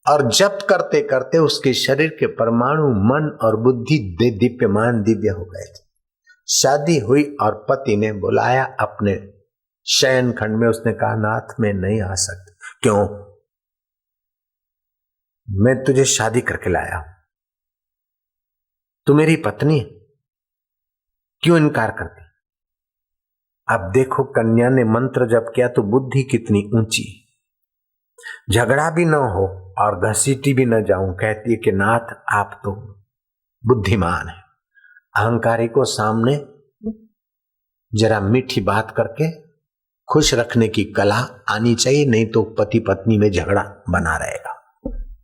और जप करते करते उसके शरीर के परमाणु, मन और बुद्धि दीप्यमान दिव्य हो गए थे। शादी हुई और पति ने बुलाया अपने शयन खंड में। उसने कहा नाथ मैं नहीं आ सकती। क्यों? मैं तुझे शादी करके लाया, तू मेरी पत्नी, क्यों इनकार करती? अब देखो कन्या ने मंत्र जप किया तो बुद्धि कितनी ऊंची। झगड़ा भी न हो और घसीटी भी न जाऊं, कहती है कि नाथ आप तो बुद्धिमान है। अहंकारी को सामने जरा मीठी बात करके खुश रखने की कला आनी चाहिए, नहीं तो पति पत्नी में झगड़ा बना रहेगा।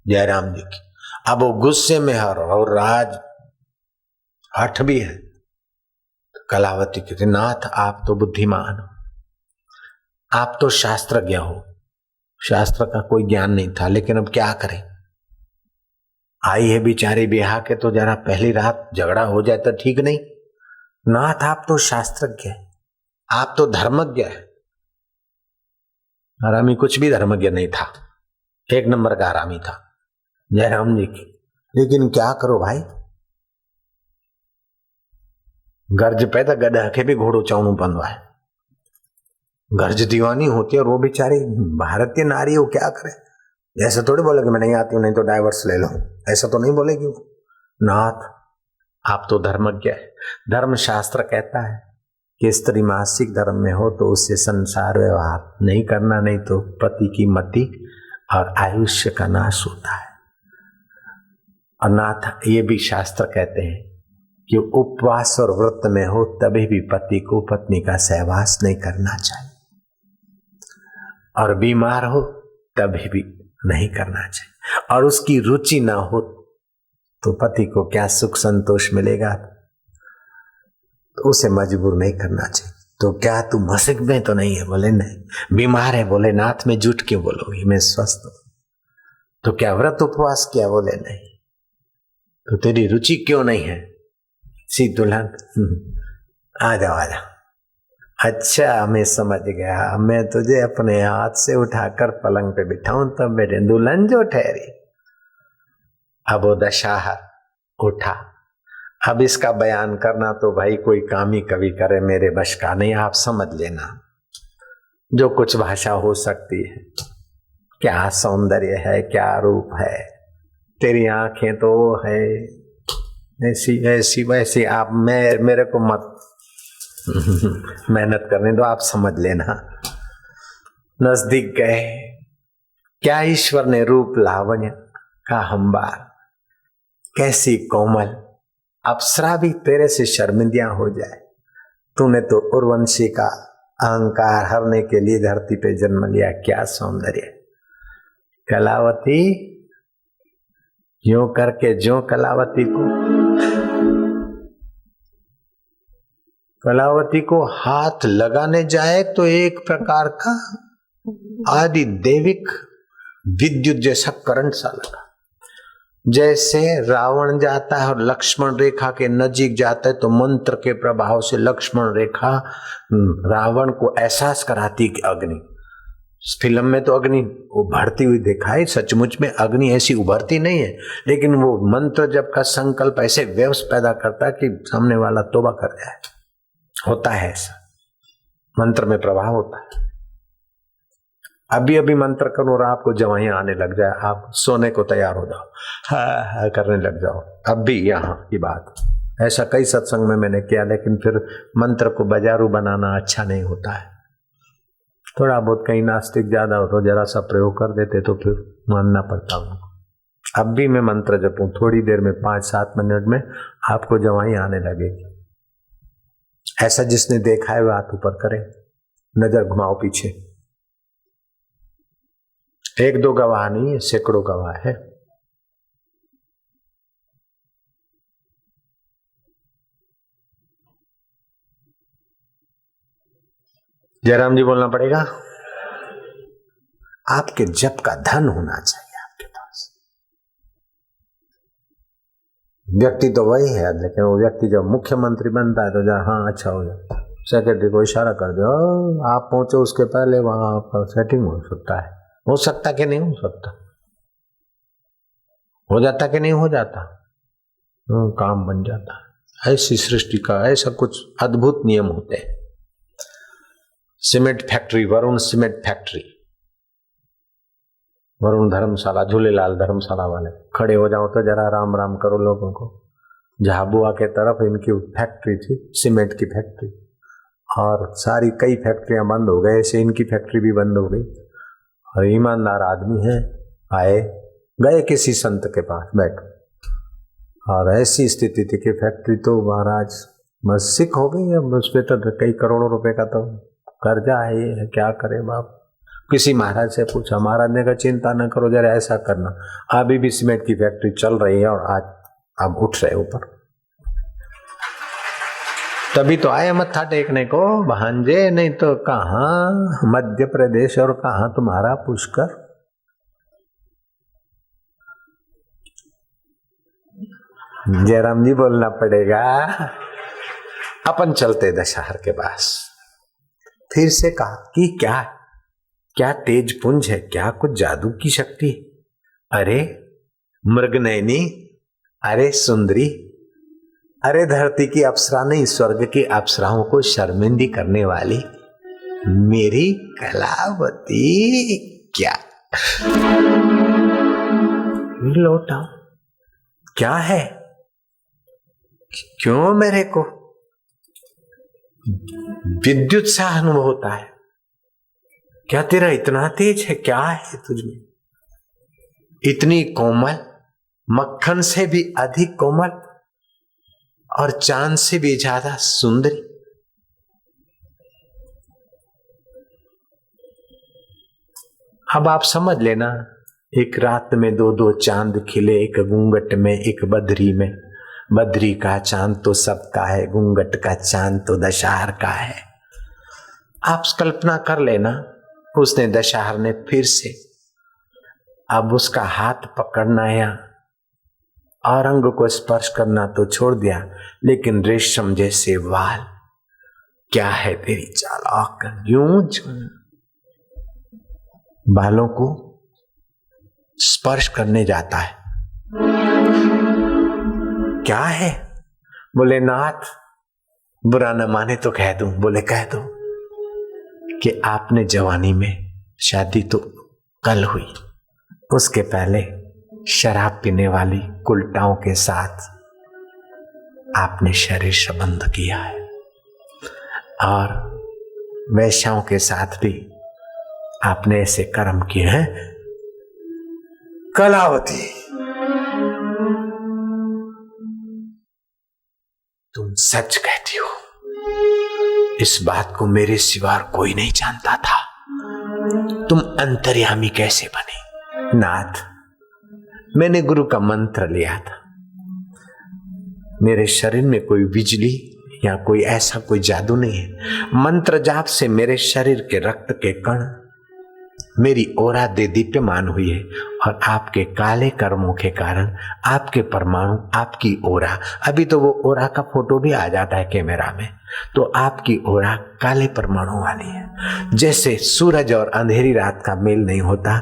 जयराम जी की अब वो गुस्से में है और राज हठ भी है। कलावती कहते नाथ आप तो बुद्धिमान हो, आप तो शास्त्रज्ञ हो। शास्त्र का कोई ज्ञान नहीं था, लेकिन अब क्या करें, आई है बेचारी ब्याह के तो जरा पहली रात झगड़ा हो जाए तो ठीक नहीं। नाथ आप तो शास्त्रज्ञ है, आप तो धर्मज्ञ है। हरामी कुछ भी धर्मज्ञ नहीं था, एक नंबर का हरामी था जयराम जी की। लेकिन क्या करो भाई, गर्ज पे तो गधा के भी घोड़ो चावणु पवंदो है। गर्ज दीवानी होती है और वो बेचारी भारतीय नारी हो, क्या करे। ऐसा थोड़ी बोलेगी मैं नहीं आती हूं नहीं तो डाइवर्स ले लो, ऐसा तो नहीं बोलेगी वो। नाथ आप तो धर्मज्ञ है। धर्म शास्त्र कहता है कि स्त्री मासिक धर्म में हो तो उससे संसार व्यवहार नहीं करना, नहीं तो पति की मति और आयुष्य का नाश होता है। और नाथ ये भी शास्त्र कहते हैं कि उपवास और व्रत में हो तभी भी पति को पत्नी का सहवास नहीं करना चाहिए, और बीमार हो तभी भी नहीं करना चाहिए, और उसकी रुचि ना हो तो पति को क्या सुख संतोष मिलेगा, तो उसे मजबूर नहीं करना चाहिए। तो क्या तू मसिक में तो नहीं है? बोले नहीं। बीमार है? बोले नाथ में झूठ क्यों बोलोगी, मैं स्वस्थ हूं। तो क्या व्रत उपवास किया? बोले नहीं। तो तेरी रुचि क्यों नहीं है? सी दुल्हन आ जाओ आ जाओ। अच्छा मैं समझ गया, मैं तुझे अपने हाथ से उठाकर पलंग पे बिठाऊं तब मेरे दुल्हन जो ठहरी। अब वो दशा उठा। अब इसका बयान करना तो भाई कोई कामी कवि करे, मेरे बश का नहीं। आप समझ लेना जो कुछ भाषा हो सकती है। क्या सौंदर्य है, क्या रूप है, तेरी आंखें तो है ऐसी ऐसी वैसी। आप मेरे को मत मेहनत करने दो, आप समझ लेना। नजदीक गए, क्या ईश्वर ने रूप लावण्य का हंबार, कैसी कोमल अप्सरा भी तेरे से शर्मिंदियां हो जाए। तूने तो उर्वंशी का अहंकार हरने के लिए धरती पे जन्म लिया, क्या सौंदर्य। कलावती यूं करके जो कलावती को हाथ लगाने जाए तो एक प्रकार का आदि देविक विद्युत जैसा करंट सा लगा। जैसे रावण जाता है और लक्ष्मण रेखा के नजीक जाता है तो मंत्र के प्रभाव से लक्ष्मण रेखा रावण को एहसास कराती कि अग्नि। फिल्म में तो अग्नि उभरती हुई दिखाई, सचमुच में अग्नि ऐसी उभरती नहीं है, लेकिन वो मंत्र जब का संकल्प ऐसे वेव्स पैदा करता है कि सामने वाला तौबा कर जाए। होता है ऐसा, मंत्र में प्रभाव होता है। अभी अभी मंत्र करो और आपको जवाइयां आने लग जाए, आप सोने को तैयार हो जाओ, हा करने लग जाओ। अब भी यहाँ की बात, ऐसा कई सत्संग में मैंने किया, लेकिन फिर मंत्र को बाजारू बनाना अच्छा नहीं होता है। थोड़ा बहुत कहीं नास्तिक ज्यादा हो तो जरा सा प्रयोग कर देते तो फिर मानना पड़ता उनको। अब भी मैं मंत्र जपूं, थोड़ी देर में 5-7 मिनट में आपको जवाइयां आने लगेगी। ऐसा जिसने देखा है वह हाथ ऊपर करे, नजर घुमाओ पीछे। 1-2 गवाह नहीं है, सैकड़ों गवाह है। जयराम जी बोलना पड़ेगा। आपके जप का धन होना चाहिए आपके पास। व्यक्ति तो वही है, लेकिन वो व्यक्ति जब मुख्यमंत्री बनता है तो जरा हाँ अच्छा हो जाए, सेक्रेटरी को इशारा कर दो आप पहुंचो, उसके पहले वहां आपका सेटिंग हो सकता है। हो सकता कि नहीं हो सकता? हो जाता कि नहीं हो जाता? काम बन जाता है। ऐसी सृष्टि का ऐसा कुछ अद्भुत नियम होते हैं। Cement factory, Varun cement factory, Varun Dharamshala, Jhulelal Dharamshala वाले खड़े हो जाओ तो जरा राम राम करो लोगों को। झाबुआ के तरफ इनकी फैक्ट्री थी, सीमेंट की फैक्ट्री, और सारी कई फैक्ट्रियां बंद हो गए, ऐसे इनकी फैक्ट्री भी बंद हो गई। और ईमानदार आदमी है, आए गए किसी संत के पास बैठो, और ऐसी स्थिति थी कि फैक्ट्री तो महाराज मस्सिक हो गई है, उस पर तो कई करोड़ों रुपए का तो कर्जा है, ये क्या करे बाप। किसी महाराज से पूछा, महाराज ने कहा चिंता न करो, जरा ऐसा करना, अभी भी सीमेंट की फैक्ट्री चल रही है और आज अब उठ रहे ऊपर, तभी तो आए मत्था टेकने को भांजे, नहीं तो कहाँ मध्य प्रदेश और कहाँ तुम्हारा पुष्कर। जयराम जी बोलना पड़ेगा। अपन चलते दशहर के पास, फिर से कहा कि क्या क्या तेज पुंज है, क्या कुछ जादू की शक्ति। अरे मृगनयनी, अरे सुंदरी, अरे धरती की अप्सरा नहीं स्वर्ग की अप्सराओं को शर्मिंदी करने वाली मेरी कलावती, क्या लौटा, क्या है, क्यों मेरे को विद्युत सा अनुभव होता है, क्या तेरा इतना तेज है, क्या है तुझमें, इतनी कोमल, मक्खन से भी अधिक कोमल और चांद से भी ज्यादा सुंदरी। अब आप समझ लेना, एक रात में दो दो चांद खिले, एक घूंघट में एक बदरी में। बदरी का चांद तो सबका है, घूंघट का चांद तो दशहर का है। आप कल्पना कर लेना, उसने दशहर ने फिर से अब उसका हाथ पकड़ना या और अंग को स्पर्श करना तो छोड़ दिया, लेकिन रेशम जैसे वाल, क्या है तेरी चालाक, यूं बालों को स्पर्श करने जाता है। क्या है? बोले नाथ, बुरा न माने तो कह दूं। बोले कह दो कि आपने जवानी में, शादी तो कल हुई, उसके पहले शराब पीने वाली कुलटाओं के साथ आपने शरीर संबंध किया है, और वैश्याओं के साथ भी आपने ऐसे कर्म किए हैं। कलावती, तुम सच कहती हो, इस बात को मेरे सिवा कोई नहीं जानता था। तुम अंतर्यामी कैसे बने? नाथ, मैंने गुरु का मंत्र लिया था, मेरे शरीर में कोई बिजली या कोई ऐसा कोई जादू नहीं है। मंत्र जाप से मेरे शरीर के रक्त के कण, मेरी ओरा दे दीप्यमान हुई है, और आपके काले कर्मों के कारण आपके परमाणु, आपकी ओरा, अभी तो वो ओरा का फोटो भी आ जाता है कैमरा में, तो आपकी ओरा काले परमाणु वाली है। जैसे सूरज और अंधेरी रात का मेल नहीं होता,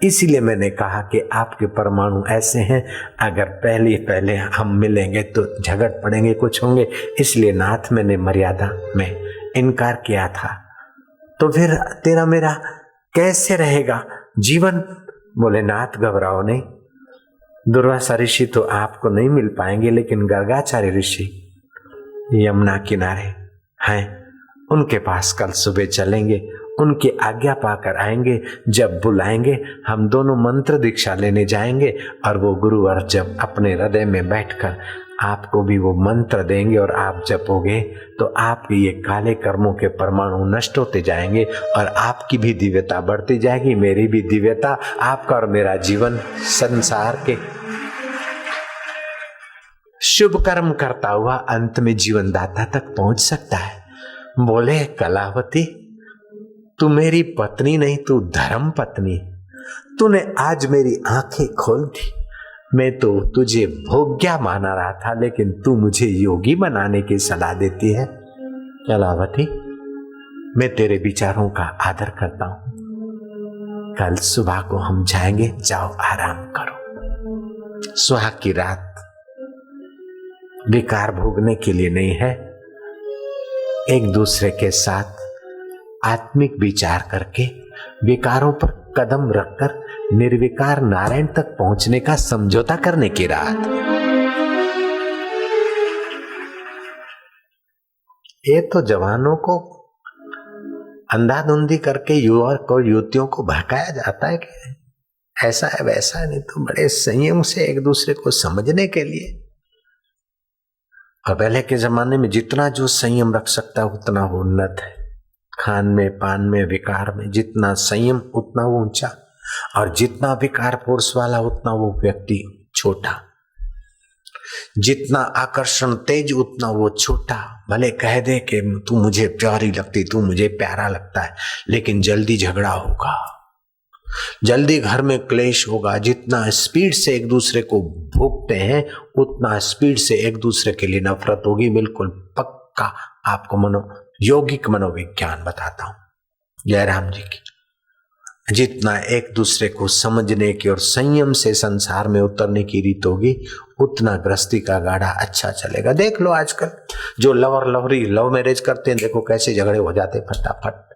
इसीलिए मैंने कहा कि आपके परमाणु ऐसे हैं, अगर पहले हम मिलेंगे तो झगड़ पड़ेंगे, कुछ होंगे, इसलिए नाथ मैंने मर्यादा में इनकार किया था। तो फिर तेरा मेरा कैसे रहेगा जीवन? बोले नाथ घबराओ नहीं, दुर्वासा ऋषि तो आपको नहीं मिल पाएंगे, लेकिन गर्गाचार्य ऋषि यमुना किनारे हैं, उनके पास कल सुबह चलेंगे, उनकी आज्ञा पाकर आएंगे। जब बुलाएंगे हम दोनों मंत्र दीक्षा लेने जाएंगे, और वो गुरुवर जब अपने हृदय में बैठकर आपको भी वो मंत्र देंगे और आप जपोगे, तो आपके ये काले कर्मों के परमाणु नष्ट होते जाएंगे और आपकी भी दिव्यता बढ़ती जाएगी, मेरी भी दिव्यता, आपका और मेरा जीवन संसार के शुभ कर्म करता हुआ अंत में जीवन दाता तक पहुंच सकता है। बोले कलावती, तू मेरी पत्नी नहीं, तू धर्म पत्नी, तूने आज मेरी आंखें खोल दी। मैं तो तुझे भोग्या माना रहा था, लेकिन तू मुझे योगी बनाने की सलाह देती है। कलावती, मैं तेरे विचारों का आदर करता हूं, कल सुबह को हम जाएंगे, जाओ आराम करो। सुहाग की रात विकार भोगने के लिए नहीं है, एक दूसरे के साथ आत्मिक विचार करके विकारों पर कदम रखकर निर्विकार नारायण तक पहुंचने का समझौता करने की रात। ये तो जवानों को अंधाधुंधी करके युवक और युवतियों को भड़काया जाता है कि ऐसा है वैसा है, नहीं तो बड़े संयम से एक दूसरे को समझने के लिए। और पहले के जमाने में जितना जो संयम रख सकता है उतना वो उन्नत है। खान में, पान में, विकार में जितना संयम उतना वो ऊंचा, और जितना विकार फोर्स वाला उतना वो व्यक्ति छोटा। जितना आकर्षण तेज उतना वो छोटा। भले कह दे कि तू मुझे प्यारी लगती, तू मुझे प्यारा लगता है, लेकिन जल्दी झगड़ा होगा, जल्दी घर में क्लेश होगा। जितना स्पीड से एक दूसरे को भोगते हैं उतना स्पीड से एक दूसरे के लिए नफरत होगी। बिल्कुल पक्का आपको यौगिक मनोविज्ञान बताता हूं, जयराम जी की। जितना एक दूसरे को समझने की और संयम से संसार में उतरने की रीत होगी उतना गृहस्थी का गाढ़ा अच्छा चलेगा। देख लो आजकल जो लवर लवरी लव मैरिज करते हैं, देखो कैसे झगड़े हो जाते फटाफट।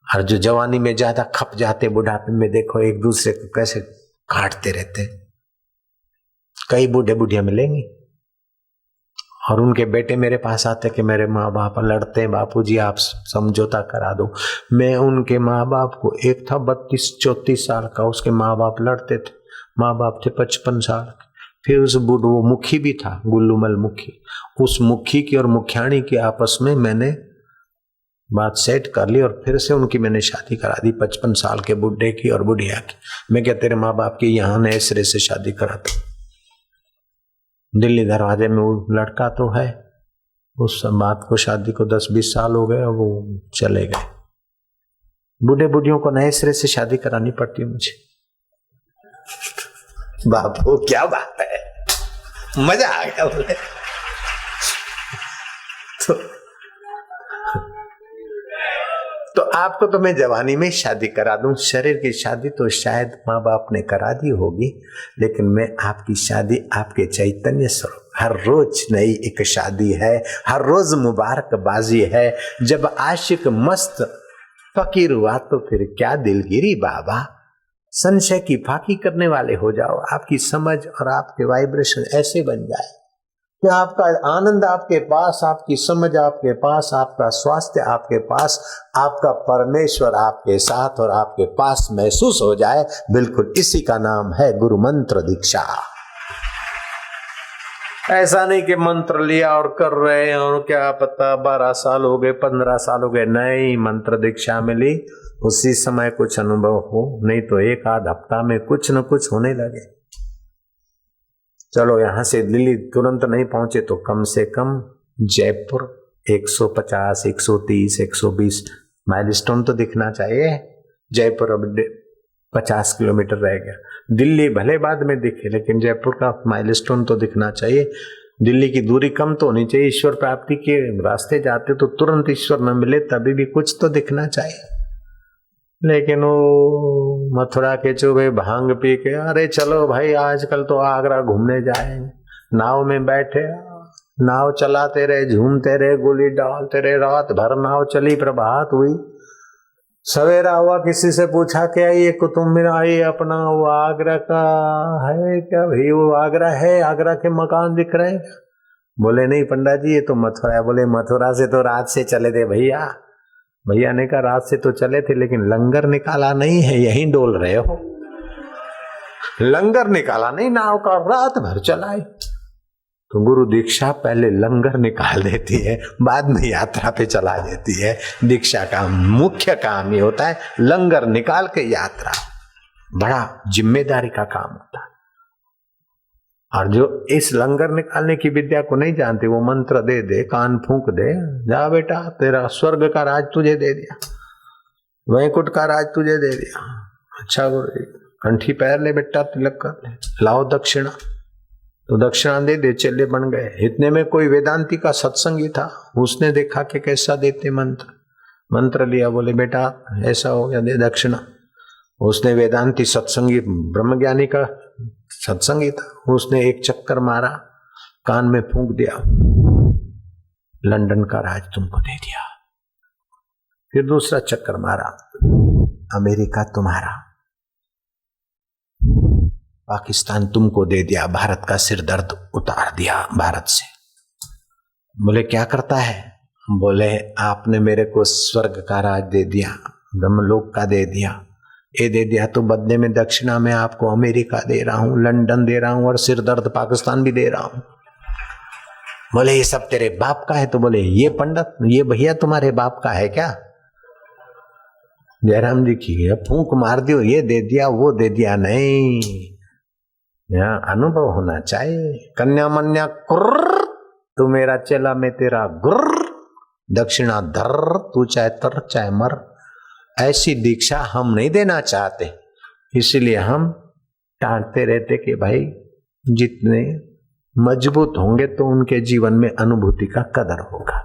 और जो जवानी में ज्यादा खप जाते, बुढ़ापे में देखो एक दूसरे को कैसे काटते रहते। कई बूढ़े बुढ़िया मिलेंगी और उनके बेटे मेरे पास आते कि मेरे माँ बाप लड़ते हैं, बापूजी आप समझौता करा दो। मैं उनके माँ बाप को, एक था 32-34 साल का, उसके माँ बाप लड़ते थे, माँ बाप थे 55 साल के। फिर उस वो मुखी भी था, गुल्लूमल मुखी, उस मुखी की और मुखियाणी की आपस में मैंने बात सेट कर ली और फिर से उनकी मैंने शादी करा दी, 55 साल के बुढ़े की और बुढ़िया की। मैं क्या तेरे माँ बाप की यहाँ नए सिरे से शादी कराता। दिल्ली दरवाजे में वो लड़का तो है, उस बात को शादी को 10-20 साल हो गए और वो चले गए। बूढ़े बुढ़ियों को नए सिरे से शादी करानी पड़ती है मुझे। बाबू क्या बात है, मजा आ गया बोले। तो आपको तो मैं जवानी में शादी करा दूं। शरीर की शादी तो शायद माँ बाप ने करा दी होगी, लेकिन मैं आपकी शादी आपके चैतन्य स्वरूप, हर रोज नई एक शादी है, हर रोज मुबारकबाजी है। जब आशिक मस्त फकीर हुआ तो फिर क्या दिलगिरी बाबा। संशय की फाकी करने वाले हो जाओ, आपकी समझ और आपके वाइब्रेशन ऐसे बन जाए कि आपका आनंद आपके पास, आपकी समझ आपके पास, आपका स्वास्थ्य आपके पास, आपका परमेश्वर आपके साथ और आपके पास महसूस हो जाए। बिल्कुल इसी का नाम है गुरु मंत्र दीक्षा। ऐसा नहीं कि मंत्र लिया और कर रहे हैं और क्या पता 12 साल हो गए, 15 साल हो गए। नहीं, मंत्र दीक्षा मिली उसी समय कुछ अनुभव हो, नहीं तो एक आध हफ्ता में कुछ न कुछ होने लगे। चलो यहां से दिल्ली तुरंत नहीं पहुंचे तो कम से कम जयपुर 150, 130, 120 माइलस्टोन तो दिखना चाहिए। जयपुर अब 50 किलोमीटर रह गया। दिल्ली भले बाद में दिखे, लेकिन जयपुर का माइलस्टोन तो दिखना चाहिए। दिल्ली की दूरी कम तो होनी चाहिए। ईश्वर प्राप्ति के रास्ते जाते तो तुरंत ईश्वर न मिले, तभी भी कुछ तो दिखना चाहिए। लेकिन वो मथुरा के चौबे भांग पी के, अरे चलो भाई आजकल तो आगरा घूमने जाएंगे, नाव में बैठे, नाव चलाते रहे, झूमते रहे, गोली डालते रहे, रात भर नाव चली, प्रभात हुई, सवेरा हुआ, किसी से पूछा क्या ये कुतुब मीनार ये अपना वो आगरा का है क्या भाई? वो आगरा है, आगरा के मकान दिख रहे हैं? बोले नहीं पंडा जी ये तो मथुरा है। बोले मथुरा से तो रात से चले थे भैया। भैया ने कहा रात से तो चले थे, लेकिन लंगर निकाला नहीं है, यहीं डोल रहे हो। लंगर निकाला नहीं नाव का, रात भर चलाए। तो गुरु दीक्षा पहले लंगर निकाल देती है, बाद में यात्रा पे चला देती है। दीक्षा का मुख्य काम ये होता है, लंगर निकाल के यात्रा, बड़ा जिम्मेदारी का काम होता है। और जो इस लंगर निकालने की विद्या को नहीं जानते, वो मंत्र दे दे, कान फूंक दे, जा बेटा तेरा स्वर्ग का राज तुझे दे दिया, वैकुंठ का राज तुझे दे दिया। अच्छा गुरु जी कंठी पैर ले बेटा, तिलक कर ले, लाओ दक्षिणा। तो दक्षिणा दे दे, चेले बन गए। इतने में कोई वेदांती का सत्संगी था, उसने देखा कि कैसा देते मंत्र, मंत्र लिया, बोले बेटा ऐसा हो गया, दे दक्षिणा। उसने वेदांती सत्संगी ब्रह्मज्ञानी का सत्संगी था, उसने एक चक्कर मारा, कान में फूंक दिया, लंदन का राज तुमको दे दिया। फिर दूसरा चक्कर मारा, अमेरिका तुम्हारा, पाकिस्तान तुमको दे दिया, भारत का सिर दर्द उतार दिया भारत से। बोले क्या करता है? बोले आपने मेरे को स्वर्ग का राज दे दिया, ब्रह्मलोक का दे दिया, ये दे दिया, तो बदले में दक्षिणा में आपको अमेरिका दे रहा हूं, लंदन दे रहा हूं और सिर दर्द पाकिस्तान भी दे रहा हूं। बोले ये सब तेरे बाप का है? तो बोले ये पंडित, ये भैया तुम्हारे बाप का है क्या? जयराम जी की फूंक मार दियो, ये दे दिया वो दे दिया, नहीं, यहाँ अनुभव होना चाहिए। कन्या मन्या कुर्र, तू मेरा चेला मैं तेरा गुर्र, दक्षिणा धर, तू चाहे तर चाहे मर। ऐसी दीक्षा हम नहीं देना चाहते, इसलिए हम टालते रहते कि भाई जितने मजबूत होंगे तो उनके जीवन में अनुभूति का कदर होगा।